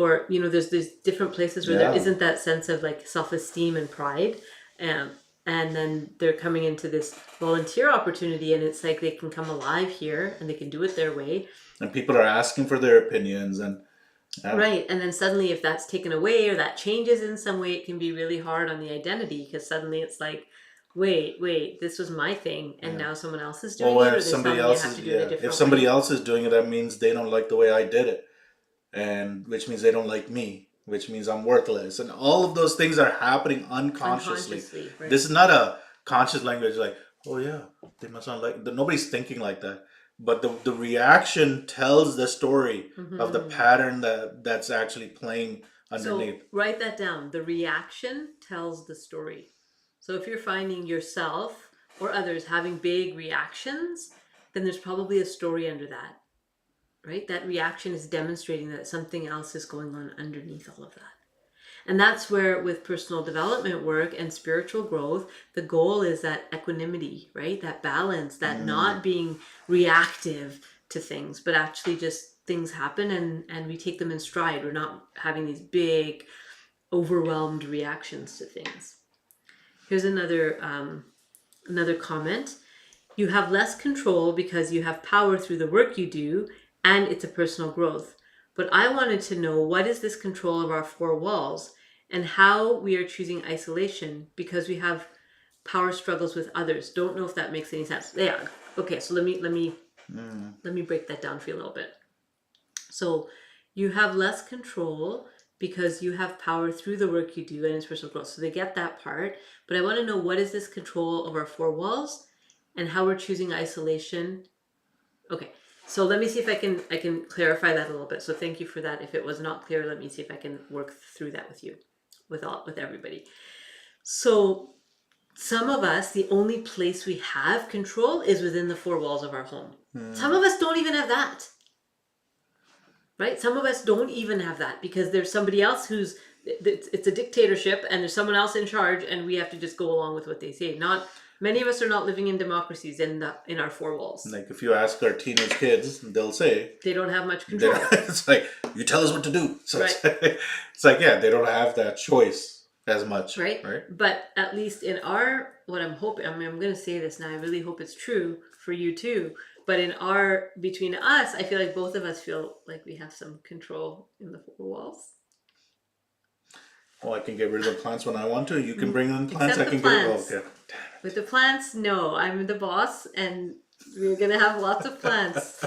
S1: or there's different places where there
S2: yeah.
S1: isn't that sense of like self-esteem and pride. um, and then they're coming into this volunteer opportunity, and it's like they can come alive here and they can do it their way.
S2: And people are asking for their opinions, and yeah,
S1: Right. And then suddenly, if that's taken away or that changes in some way, it can be really hard on the identity, because suddenly it's like, wait, this was my thing, and
S2: yeah.
S1: now someone else is doing
S2: Well,
S1: it,
S2: if
S1: or they're
S2: somebody
S1: telling me I
S2: else
S1: have
S2: is
S1: to do it a
S2: yeah, if
S1: different
S2: somebody
S1: way.
S2: else is doing it, that means they don't like the way I did it, and which means they don't like me, which means I'm worthless, and all of those things are happening unconsciously.
S1: Unconsciously,
S2: This
S1: right?
S2: is not a conscious language. Like, oh yeah, they must not like. Nobody's thinking like that, but the reaction tells the story of the
S1: Hmm.
S2: pattern that's actually playing
S1: So
S2: underneath.
S1: write that down. The reaction tells the story. So if you're finding yourself or others having big reactions, then there's probably a story under that, right? That reaction is demonstrating that something else is going on underneath all of that. And that's where, with personal development work and spiritual growth, the goal is that equanimity, right? That balance, that
S2: Mm.
S1: not being reactive to things, but actually just things happen, and we take them in stride. We're not having these big, overwhelmed reactions to things. Here's another comment. You have less control because you have power through the work you do, and it's a personal growth. But I wanted to know, what is this control of our four walls, and how we are choosing isolation because we have power struggles with others. Don't know if that makes any sense. Yeah. Okay, so
S2: Mm.
S1: let me break that down for you a little bit. So you have less control because you have power through the work you do, and it's personal growth. So they get that part. But I want to know, what is this control of our four walls, and how we're choosing isolation. Okay, so let me see if I can clarify that a little bit. So thank you for that. If it was not clear, let me see if I can work through that with you, with everybody. So some of us, the only place we have control is within the four walls of our home. Some
S2: Mm.
S1: of us don't even have that, right? Some of us don't even have that, because there's somebody else who's, it's a dictatorship, and there's someone else in charge, and we have to just go along with what they say. Not many of us are not living in democracies in our four walls.
S2: Like if you ask our teenage kids, they'll say
S1: They don't have much
S2: they don't,
S1: control,
S2: it's like you tell us what to do. So
S1: right?
S2: it's like yeah, they don't have that choice as much,
S1: Right.
S2: right?
S1: But at least in our, what I'm hoping, I mean, I'm going to say this now, I really hope it's true for you too, but in our, between us, I feel like both of us feel like we have some control in the four walls.
S2: Well, I can get rid of the plants when I want to. You can
S1: Mm,
S2: bring in plants. I
S1: except the
S2: can get. Oh,
S1: plants.
S2: okay.
S1: With the plants, no, I'm the boss, and we're going to have lots of plants.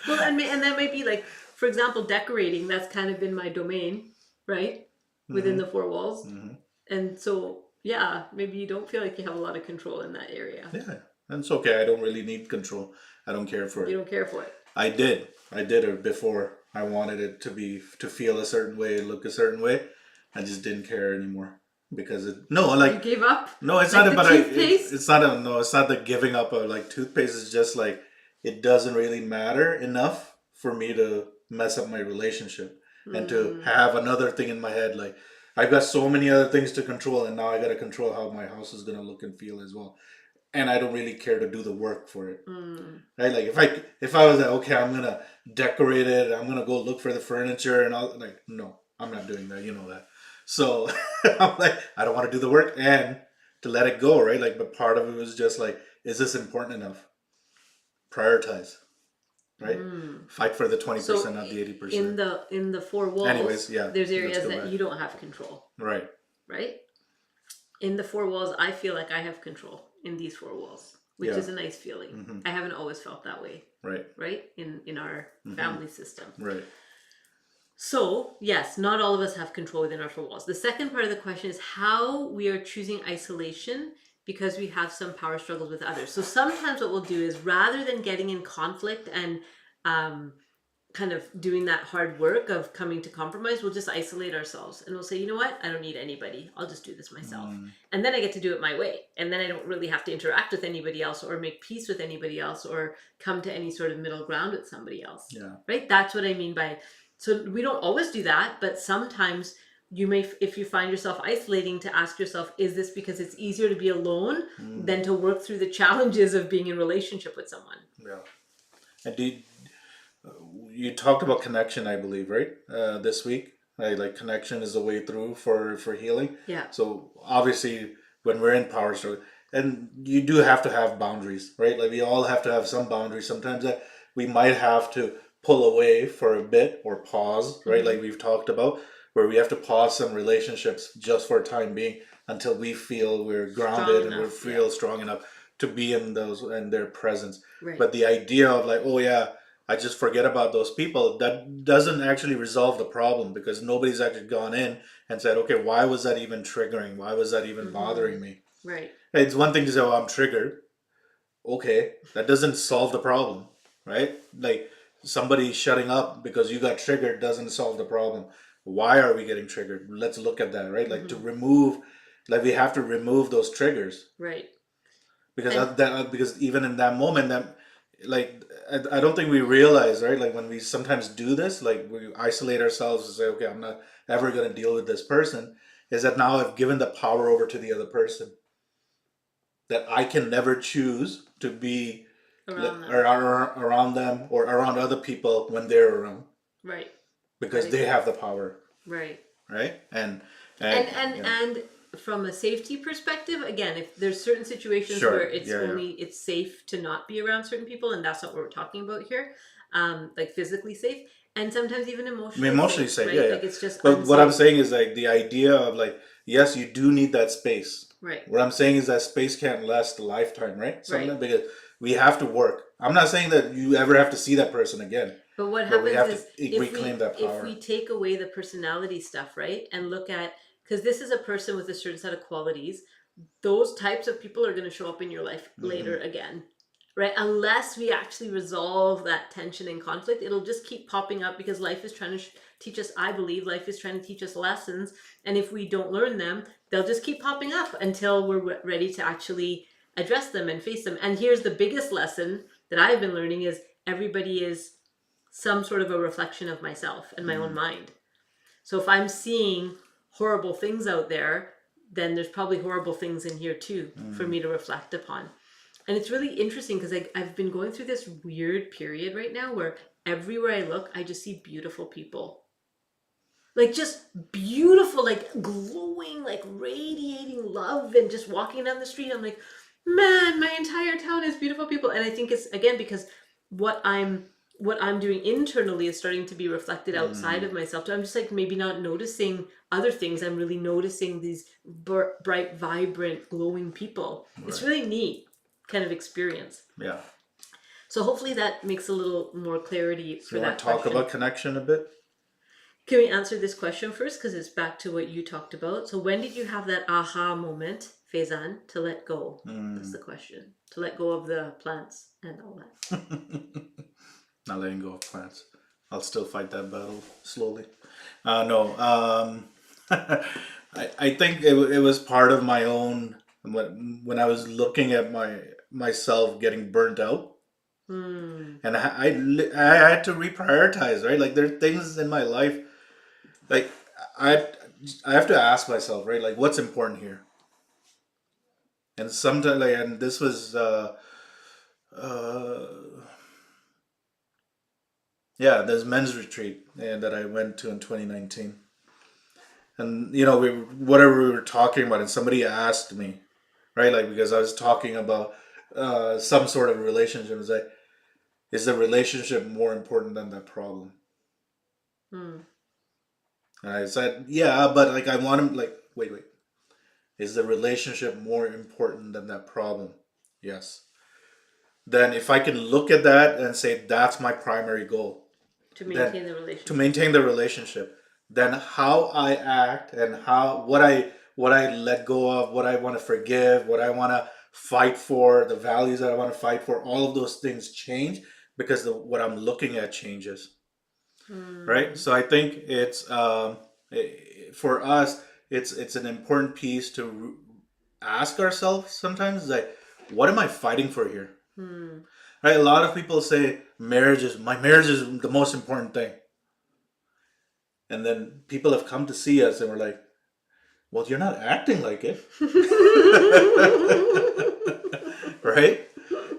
S1: Well, and that might be like, for example, decorating. That's kind of been my domain, right? Within
S2: Mm-hmm.
S1: the four walls.
S2: Mm-hmm.
S1: And so, yeah, maybe you don't feel like you have a lot of control in that area.
S2: Yeah, and it's okay. I don't really need control. I don't care for
S1: You
S2: it.
S1: don't care for it.
S2: I did. I did it before. I wanted it to feel a certain way, look a certain way. I just didn't care anymore because it. No,
S1: You
S2: like
S1: gave up?
S2: no, it's not
S1: Like the
S2: about
S1: toothpaste?
S2: it's not a no. It's not the giving up of like toothpaste. It's just like it doesn't really matter enough for me to mess up my relationship and to
S1: Mm,
S2: have another thing in my head. Like I've got so many other things to control, and now I got to control how my house is gonna look and feel as well. And I don't really care to do the work for it.
S1: mm,
S2: Right? Like if I was like, okay, I'm gonna decorate it, I'm gonna go look for the furniture and all, like no, I'm not doing that. You know that. So I'm like, I don't want to do the work and to let it go, right? Like, but part of it was just like, is this important enough? prioritize, right?
S1: Mm.
S2: Fight for the
S1: So
S2: 20%, not the
S1: in
S2: 80%.
S1: the four
S2: Anyways,
S1: walls,
S2: yeah,
S1: there's
S2: let's
S1: areas
S2: go
S1: that
S2: back.
S1: you don't have control,
S2: Right.
S1: right? In the four walls, I feel like I have control in these four walls, which
S2: Yeah.
S1: is a nice feeling.
S2: Mm-hmm.
S1: I haven't always felt that way,
S2: Right.
S1: right? In our
S2: Mm-hmm.
S1: family system.
S2: Right.
S1: So, yes, not all of us have control within our four walls. The second part of the question is how we are choosing isolation because we have some power struggles with others. So sometimes what we'll do is rather than getting in conflict and um, kind of doing that hard work of coming to compromise, we'll just isolate ourselves and we'll say, you know what, I don't need anybody. I'll just do this myself.
S2: Mm,
S1: And then I get to do it my way. And then I don't really have to interact with anybody else or make peace with anybody else or come to any sort of middle ground with somebody else.
S2: yeah.
S1: Right? That's what I mean by, so we don't always do that, but sometimes you may, if you find yourself isolating, to ask yourself, is this because it's easier to be alone
S2: Mm,
S1: than to work through the challenges of being in relationship with someone?
S2: yeah. And you talked about connection, I believe, right? This week, right? Like connection is the way through for healing.
S1: Yeah.
S2: So obviously, when we're in power struggle, and you do have to have boundaries, right? Like we all have to have some boundaries. Sometimes that we might have to pull away for a bit or pause, right?
S1: Mm-hmm.
S2: Like we've talked about, where we have to pause some relationships just for a time being until we feel we're
S1: Strong
S2: grounded and we
S1: enough. Yeah.
S2: feel strong enough to be in those and their presence.
S1: Right.
S2: But the idea of like, oh yeah, I just forget about those people, that doesn't actually resolve the problem because nobody's actually gone in and said, okay, why was that even triggering? Why was that even
S1: Mm-hmm.
S2: bothering me?
S1: Right.
S2: It's one thing to say, oh, I'm triggered. Okay, that doesn't solve the problem, right? Like somebody shutting up because you got triggered doesn't solve the problem. Why are we getting triggered? Let's look at that, right? Like to
S1: Mm-hmm.
S2: remove, like we have to remove those triggers
S1: Right.
S2: because
S1: And
S2: because even in that moment that like I don't think we realize, right, like when we sometimes do this, like we isolate ourselves and say, okay, I'm not ever going to deal with this person, is that now I've given the power over to the other person, that I can never choose to be
S1: around them.
S2: around them or around other people when they're around
S1: Right.
S2: because
S1: Right.
S2: they have the power,
S1: Right.
S2: right?
S1: And
S2: And
S1: and
S2: yeah,
S1: and from a safety perspective, again, if there's certain situations where
S2: sure, yeah, yeah.
S1: it's safe to not be around certain people, and that's not what we're talking about here, like physically safe, and sometimes even
S2: I mean,
S1: emotionally
S2: emotionally
S1: safe,
S2: safe, yeah,
S1: right?
S2: yeah.
S1: Like it's just
S2: But what I'm
S1: unsafe.
S2: saying is like the idea of like, yes, you do need that space.
S1: Right.
S2: What I'm saying is that space can't last a lifetime, right?
S1: Right.
S2: Sometimes because we have to work. I'm not saying that you ever have to see that person again,
S1: But what
S2: but we
S1: happens
S2: have
S1: is
S2: to reclaim that
S1: if
S2: power.
S1: we take away the personality stuff, right, and look at, because this is a person with a certain set of qualities, those types of people are going to show up in your life
S2: Mm-hmm.
S1: later again, right? Unless we actually resolve that tension and conflict, it'll just keep popping up because life is trying to teach us, I believe life is trying to teach us lessons, and if we don't learn them, they'll just keep popping up until we're ready to actually address them and face them. And here's the biggest lesson that I've been learning is everybody is some sort of a reflection of myself and my own
S2: Mm,
S1: mind. So if I'm seeing horrible things out there, then there's probably horrible things in here too for
S2: mm,
S1: me to reflect upon. And it's really interesting because I've been going through this weird period right now where everywhere I look, I just see beautiful people. Like just beautiful, like glowing, like radiating love, and just walking down the street. I'm like, man, my entire town is beautiful people. And I think it's again because what I'm what I'm doing internally is starting to be reflected outside
S2: mm,
S1: of myself. So I'm just like maybe not noticing other things. I'm really noticing these bright, vibrant, glowing people. It's
S2: right.
S1: really neat kind of experience.
S2: Yeah.
S1: So hopefully that makes a little more clarity
S2: So
S1: for
S2: you want
S1: that
S2: to talk
S1: question.
S2: about connection a bit?
S1: Can we answer this question first? Because it's back to what you talked about. So, when did you have that aha moment, Faizan, to let go? That's
S2: Mm.
S1: the question. To let go of the plants and all that.
S2: Not letting go of plants. I'll still fight that battle slowly. No. I think it was part of my own when I was looking at myself getting burnt out,
S1: Hmm.
S2: and I had to reprioritize. Right, like there are things in my life, like I I have to ask myself, right, like what's important here, and sometimes like and this was uh yeah, there's men's retreat that I went to in 2019. And we whatever we were talking about, and somebody asked me, right, like because I was talking about some sort of relationship. It's like, is the relationship more important than the problem?
S1: Hmm.
S2: And I said, yeah, but like I want him like wait. Is the relationship more important than that problem? Yes. Then if I can look at that and say that's my primary goal,
S1: To
S2: then
S1: maintain the
S2: to
S1: relationship.
S2: maintain the relationship, then how I act and how what I let go of, what I want to forgive, what I want to fight for, the values that I want to fight for, all of those things change because what I'm looking at changes, right?
S1: Hmm.
S2: So I think it's for us, it's an important piece to ask ourselves sometimes, like, what am I fighting for here?
S1: Hmm.
S2: Right? A lot of people say marriage is the most important thing, and then people have come to see us and we're like, well, you're not acting like it. Right?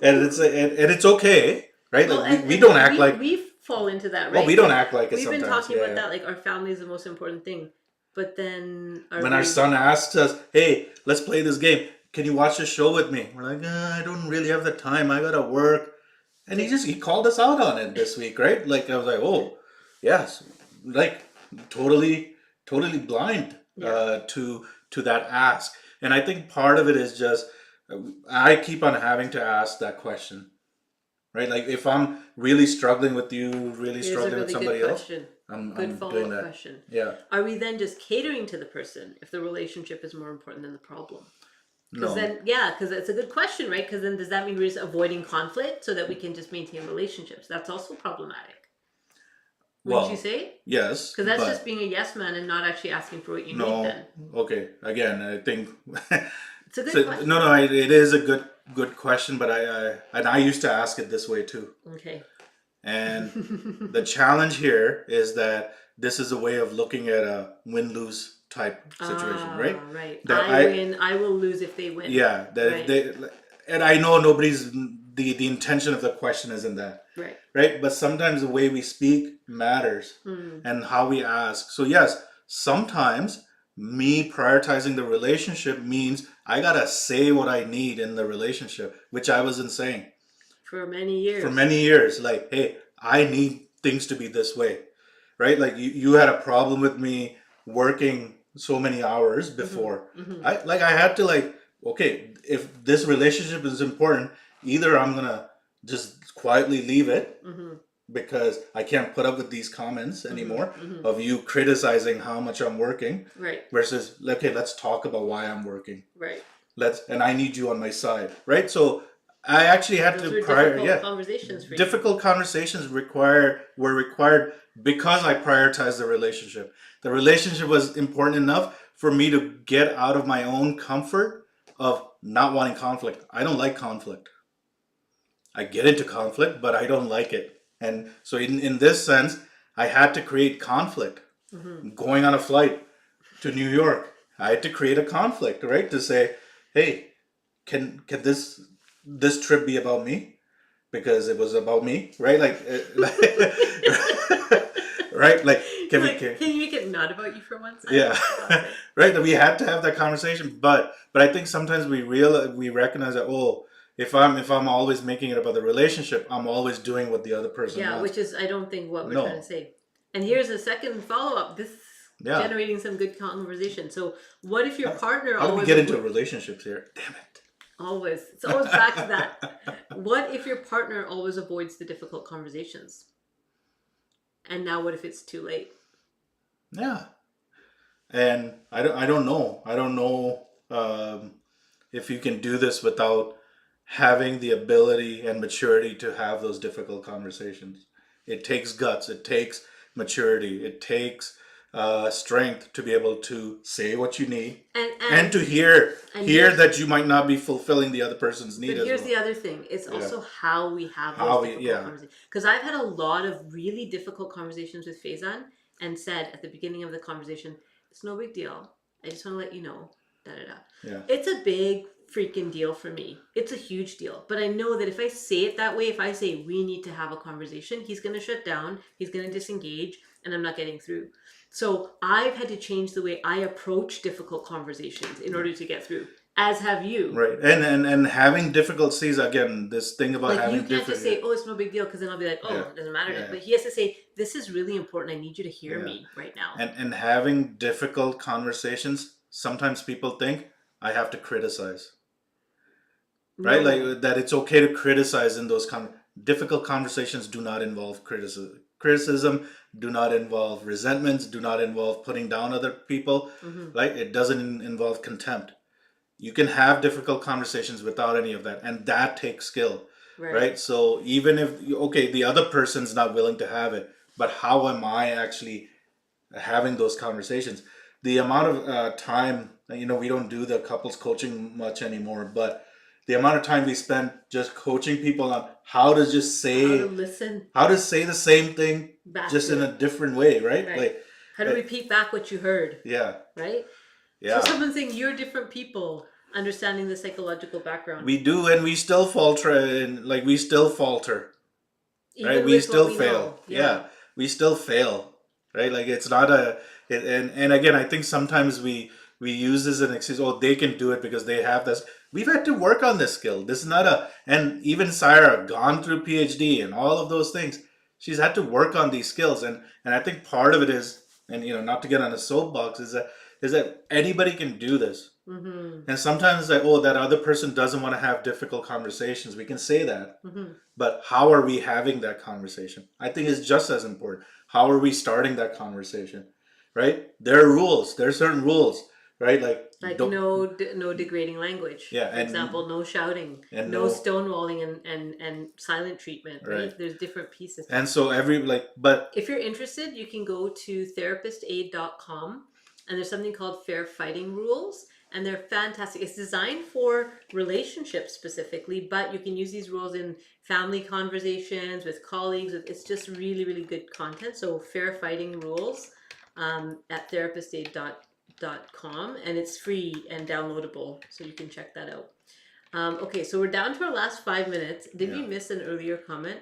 S2: And it's okay, right?
S1: Well,
S2: Like we
S1: and
S2: don't act like,
S1: we fall into that,
S2: well,
S1: right?
S2: we don't
S1: Because
S2: act like it
S1: we've been
S2: sometimes.
S1: talking about
S2: Yeah.
S1: that, like our family is the most important thing. But then are
S2: When our
S1: we
S2: son asks us, hey, let's play this game, can you watch the show with me? We're like, I don't really have the time, I gotta work. And
S1: okay?
S2: he called us out on it this week, right? Like I was like, oh yes, like totally blind
S1: Yeah.
S2: to that ask. And I think part of it is just I keep on having to ask that question, right? Like if I'm really struggling with you, really
S1: It is a
S2: struggling with
S1: really good
S2: somebody else,
S1: question. Good
S2: I'm doing
S1: follow-up
S2: that.
S1: question.
S2: Yeah.
S1: Are we then just catering to the person if the relationship is more important than the problem? Because
S2: No.
S1: then, yeah, because it's a good question, right? Because then does that mean we're just avoiding conflict so that we can just maintain relationships? That's also problematic. Wouldn't you
S2: Well,
S1: say?
S2: yes,
S1: Because that's just
S2: but
S1: being a yes man and not actually asking for what you need
S2: no.
S1: then.
S2: Okay. Again, I think
S1: It's a good
S2: so. No,
S1: question.
S2: no. It is a good question, but I used to ask it this way too.
S1: Okay.
S2: And the challenge here is that this is a way of looking at a win lose type situation, right?
S1: Ah, right.
S2: That
S1: I
S2: I
S1: win. I will lose if they win.
S2: yeah that if
S1: Right.
S2: they and I know nobody's the intention of the question isn't that,
S1: Right.
S2: right? But sometimes the way we speak matters
S1: Hmm.
S2: and how we ask. So yes, sometimes me prioritizing the relationship means I gotta say what I need in the relationship, which I wasn't saying
S1: For many
S2: for
S1: years.
S2: many years. Like, hey, I need things to be this way, right? Like you had a problem with me working so many hours
S1: Mm-hmm.
S2: before.
S1: Mm-hmm.
S2: I had to like, okay, if this relationship is important, either I'm gonna just quietly leave it
S1: Mm-hmm.
S2: because I can't put up with these comments anymore
S1: Mm-hmm. Mm-hmm.
S2: of you criticizing how much I'm working
S1: Right.
S2: versus okay, let's talk about why I'm working.
S1: Right.
S2: Let's and I need you on my side, right? So I actually had
S1: Those
S2: to
S1: were
S2: prior
S1: difficult
S2: yeah,
S1: conversations for you.
S2: difficult conversations were required because I prioritized the relationship. The relationship was important enough for me to get out of my own comfort of not wanting conflict. I don't like conflict. I get into conflict, but I don't like it. And so in this sense, I had to create conflict.
S1: Mm-hmm.
S2: Going on a flight to New York, I had to create a conflict, right? To say, hey, can this trip be about me? Because it was about me, right? Right? Like,
S1: You're like, can you make it not about you for once? I
S2: yeah,
S1: don't, for God's sake.
S2: right. That we had to have that conversation, but I think sometimes we recognize that if I'm always making it about the relationship, I'm always doing what the other person
S1: Yeah,
S2: wants.
S1: which is, I don't think what we're trying to
S2: No,
S1: say. And here's a second follow up. This is
S2: yeah.
S1: generating some good conversation. So, what if your partner
S2: How do we
S1: always
S2: get into
S1: avoid
S2: relationships here? Damn
S1: always? It's always back to that.
S2: it.
S1: What if your partner always avoids the difficult conversations? And now, what if it's too late?
S2: Yeah, and I don't know. I don't know if you can do this without having the ability and maturity to have those difficult conversations. It takes guts. It takes maturity. It takes strength to be able to say what you need
S1: And
S2: and
S1: and
S2: to
S1: and
S2: hear
S1: here's
S2: that you might not be fulfilling the other person's
S1: but
S2: need as
S1: here's
S2: well.
S1: the other thing. It's
S2: Yeah.
S1: also how we have those
S2: How we
S1: difficult
S2: yeah.
S1: conversations. Because I've had a lot of really difficult conversations with Faizan and said at the beginning of the conversation, it's no big deal. I just want to let you know. Da da da.
S2: Yeah.
S1: It's a big freaking deal for me. It's a huge deal. But I know that if I say it that way, if I say we need to have a conversation, he's going to shut down, he's going to disengage, and I'm not getting through. So I've had to change the way I approach difficult conversations in
S2: Yeah.
S1: order to get through. as have you.
S2: Right. And having difficulties, again, this thing about
S1: Like you
S2: having
S1: can't just
S2: different,
S1: say, "Oh, it's no big deal," because then I'll be like,
S2: yeah,
S1: "Oh, it doesn't matter."
S2: yeah,
S1: But he has to say, "This is really important. I need you to hear
S2: yeah.
S1: me right now."
S2: And having difficult conversations, sometimes people think I have to criticize, right?
S1: No.
S2: Like that it's okay to criticize in those difficult conversations do not involve criticism. Criticism do not involve resentments, do not involve putting down other people.
S1: Hmm.
S2: Like it doesn't involve contempt. You can have difficult conversations without any of that, and that takes skill,
S1: Right.
S2: right? So even if okay, the other person's not willing to have it, but how am I actually having those conversations? The amount of time, we don't do the couples coaching much anymore, but the amount of time we spend just coaching people on
S1: How to listen
S2: how to say the same thing
S1: back
S2: just
S1: to
S2: in a
S1: it.
S2: different way, right?
S1: Right.
S2: Like,
S1: How to
S2: uh,
S1: repeat back what you heard.
S2: yeah,
S1: Right. So
S2: yeah.
S1: someone saying you're different people, understanding the psychological background,
S2: We do, and we still falter, and like we still falter, right?
S1: even
S2: We
S1: with what
S2: still
S1: we
S2: fail.
S1: know.
S2: Yeah,
S1: Yeah.
S2: we still fail, right? Like it's not and again, I think sometimes we use this as an excuse. Oh, they can do it because they have this. We've had to work on this skill. This is not a, and even Sarah gone through PhD and all of those things. She's had to work on these skills, and I think part of it is, and not to get on a soapbox, is that anybody can do this.
S1: Mm-hmm.
S2: And sometimes it's like, oh, that other person doesn't want to have difficult conversations. We can say that,
S1: Mm-hmm.
S2: but how are we having that conversation? I think is just as important. How are we starting that conversation? Right? There are rules. There are certain rules, right? Like
S1: Like
S2: don't,
S1: no degrading language.
S2: yeah,
S1: For example, no shouting,
S2: and
S1: no
S2: no,
S1: stonewalling, and silent treatment.
S2: right.
S1: Right? There's different pieces.
S2: And so but
S1: If you're interested, you can go to therapistaid.com, and there's something called Fair Fighting Rules, and they're fantastic. It's designed for relationships specifically, but you can use these rules in family conversations with colleagues. It's just really, really good content. So Fair Fighting Rules at therapistaid.com, and it's free and downloadable, so you can check that out. Okay, so we're down to our last 5 minutes. Did we
S2: yeah.
S1: miss an earlier comment?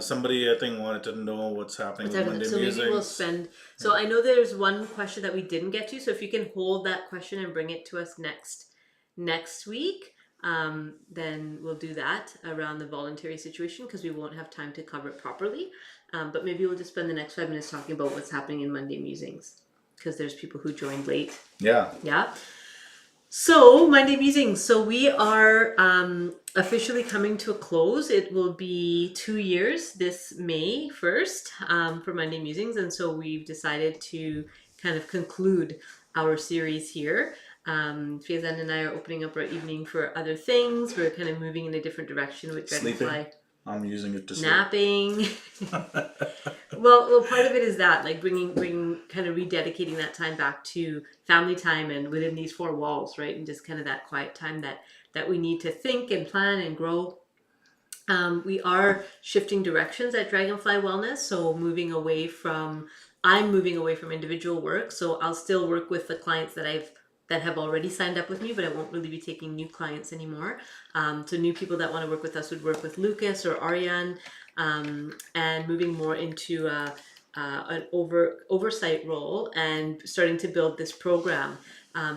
S2: Somebody I think wanted to know what's happening
S1: What's
S2: with
S1: happening?
S2: Monday
S1: So maybe we'll
S2: musings.
S1: spend. So
S2: Yeah.
S1: I know there's one question that we didn't get to. So if you can hold that question and bring it to us next week, then we'll do that around the voluntary situation because we won't have time to cover it properly. But maybe we'll just spend the next 5 minutes talking about what's happening in Monday musings because there's people who joined late.
S2: Yeah.
S1: Yeah. So, Monday Musings. So, we are officially coming to a close. It will be 2 years this May 1st for Monday Musings. And so, we've decided to kind of conclude our series here. Faizan and I are opening up our evening for other things. We're kind of moving in a different direction with
S2: Sleeping.
S1: Dragonfly.
S2: I'm using it to sleep.
S1: Napping. Well, part of it is that, like bringing, kind of rededicating that time back to family time and within these four walls, right, and just kind of that quiet time that we need to think and plan and grow. We are shifting directions at Dragonfly Wellness, so I'm moving away from individual work. So I'll still work with the clients that have already signed up with me, but I won't really be taking new clients anymore. So new people that want to work with us would work with Lucas or Ariane, and moving more into an oversight role and starting to build this program.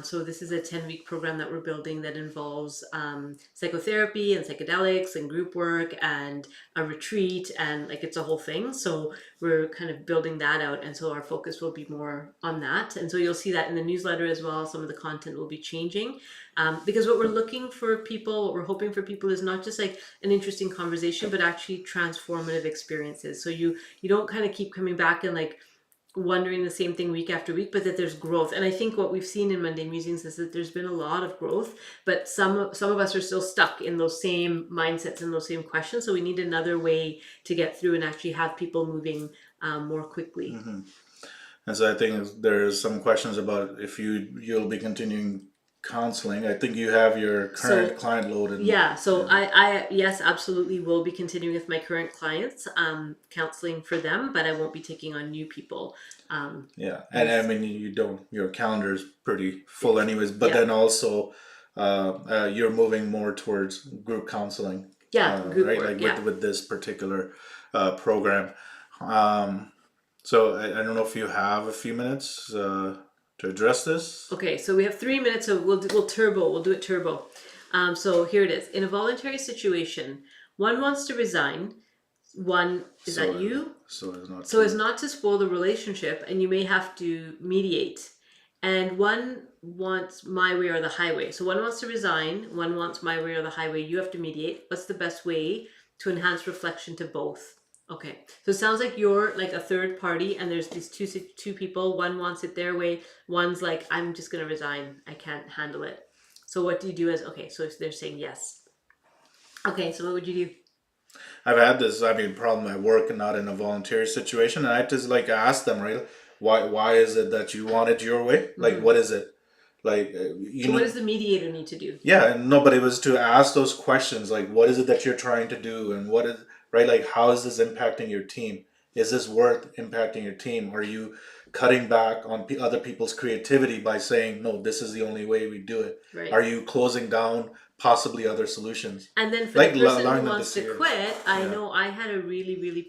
S1: So this is a 10-week program that we're building that involves psychotherapy and psychedelics and group work and a retreat, and like it's a whole thing. So we're kind of building that out, and so our focus will be more on that. And so you'll see that in the newsletter as well. Some of the content will be changing, because what we're looking for people, what we're hoping for people, is not just like an interesting conversation, but actually transformative experiences. So you don't kind of keep coming back and like wondering the same thing week after week, but that there's growth. And I think what we've seen in Monday Musings is that there's been a lot of growth, but some of us are still stuck in those same mindsets and those same questions. So we need another way to get through and actually have people moving more quickly.
S2: Mm-hmm. And so I think there's some questions about if you'll be continuing counseling. I think you have your current client load and
S1: Yeah, so
S2: yeah.
S1: I yes, absolutely will be continuing with my current clients, counseling for them, but I won't be taking on new people.
S2: Yeah, and I mean you don't. Your calendar is pretty full, anyways. But
S1: Yeah.
S2: then also, you're moving more towards group counseling,
S1: Yeah, group
S2: right?
S1: work.
S2: Like
S1: Yeah.
S2: with this particular program. So I don't know if you have a few minutes to address this.
S1: Okay, so we have 3 minutes, so we'll do it turbo. So here it is. In a voluntary situation, one wants to resign. One, is that
S2: So,
S1: you?
S2: so as not
S1: So as
S2: to.
S1: not to spoil the relationship, and you may have to mediate. And one wants my way or the highway. So one wants to resign, one wants my way or the highway. You have to mediate. What's the best way to enhance reflection to both? Okay, so it sounds like you're like a third party, and there's these two people. One wants it their way. One's like, I'm just gonna resign. I can't handle it. So what do you do as okay? So if they're saying yes. Okay, so what would you do?
S2: I've had this, I mean, problem at work and not in a volunteer situation, and I just like ask them, right? Why is it that you want it your way? Like,
S1: Hmm.
S2: what is it? Like,
S1: So what does the mediator need to do?
S2: yeah, and no, but it was to ask those questions, like, what is it that you're trying to do, and what is right? Like, how is this impacting your team? Is this worth impacting your team? Are you cutting back on other people's creativity by saying, no, this is the only way we do it?
S1: Right.
S2: Are you closing down possibly other solutions?
S1: And then for the
S2: Like
S1: person who
S2: allowing them to
S1: wants to
S2: see it.
S1: quit, I
S2: Yeah.
S1: know I had a really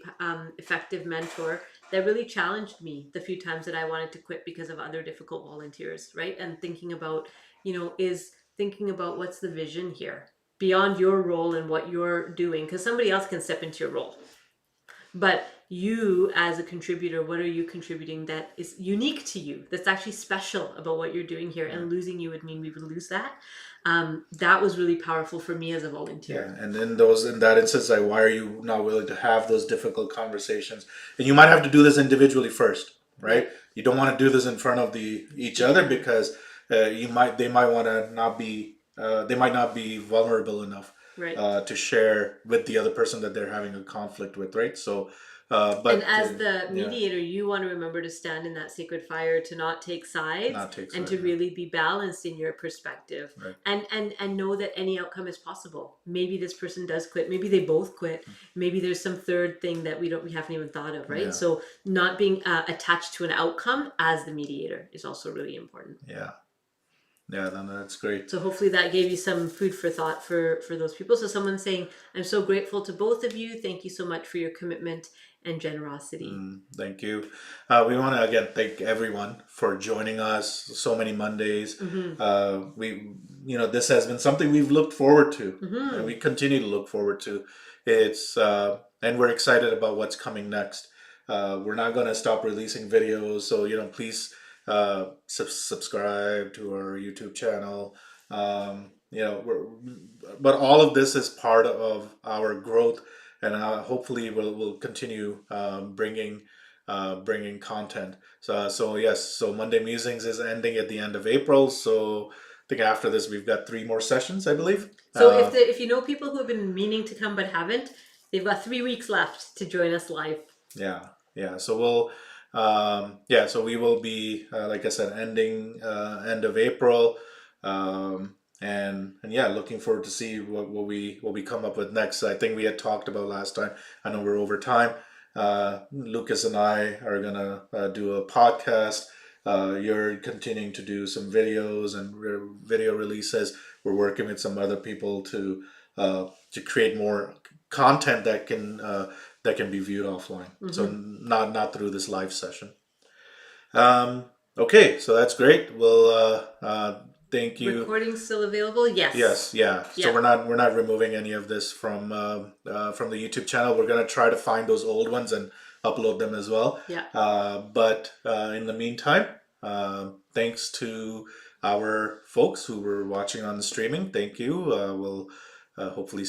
S1: effective mentor that really challenged me the few times that I wanted to quit because of other difficult volunteers, right? And thinking about, is thinking about what's the vision here beyond your role and what you're doing, because somebody else can step into your role. But you, as a contributor, what are you contributing that is unique to you? That's actually special about what you're doing here. And losing you would mean we would lose that. That was really powerful for me as a
S2: Yeah,
S1: volunteer.
S2: and in that instance, like, why are you not willing to have those difficult conversations? And you might have to do this individually first, right?
S1: Right.
S2: You don't want to do this in front of each
S1: Each
S2: other
S1: other.
S2: because they might want to not be they might not be vulnerable enough
S1: Right.
S2: to share with the other person that they're having a conflict with, right? So,
S1: And
S2: but
S1: as the
S2: yeah,
S1: mediator, you want to remember to stand in that sacred fire, to not take sides,
S2: not take
S1: and
S2: sides,
S1: to really be balanced in your perspective,
S2: right?
S1: and know that any outcome is possible. Maybe this person does quit. Maybe they both quit. Maybe there's some third thing that we haven't even thought of, right?
S2: Yeah,
S1: So not being attached to an outcome as the mediator is also really important.
S2: yeah, yeah. Then that's great.
S1: So hopefully that gave you some food for thought for those people. So someone saying, I'm so grateful to both of you. Thank you so much for your commitment and generosity.
S2: Thank you. We want to again thank everyone for joining us. So many Mondays.
S1: Mm-hmm.
S2: This has been something we've looked forward to, and
S1: Mm-hmm.
S2: we continue to look forward to. And we're excited about what's coming next. We're not going to stop releasing videos, so please subscribe to our YouTube channel. But all of this is part of our growth, and hopefully we'll continue bringing content. So yes, so Monday Musings is ending at the end of April. So I think after this we've got 3 more sessions, I believe.
S1: So if you know people who have been meaning to come but haven't, they've got 3 weeks left to join us live.
S2: Yeah, yeah. So yeah. So we will be, like I said, ending end of April, and yeah, looking forward to see what we come up with next. I think we had talked about last time. I know we're over time. Lucas and I are gonna do a podcast. You're continuing to do some videos and video releases. We're working with some other people to create more content that can be viewed offline. So
S1: Mm-hmm.
S2: not through this live session. Um, okay, so that's great. Well, thank you.
S1: Recording still available? Yes.
S2: Yes, yeah. So
S1: Yeah.
S2: we're not removing any of this from the YouTube channel. We're gonna try to find those old ones and upload them as well.
S1: Yeah.
S2: But in the meantime, thanks to our folks who were watching on the streaming. Thank you. We'll hopefully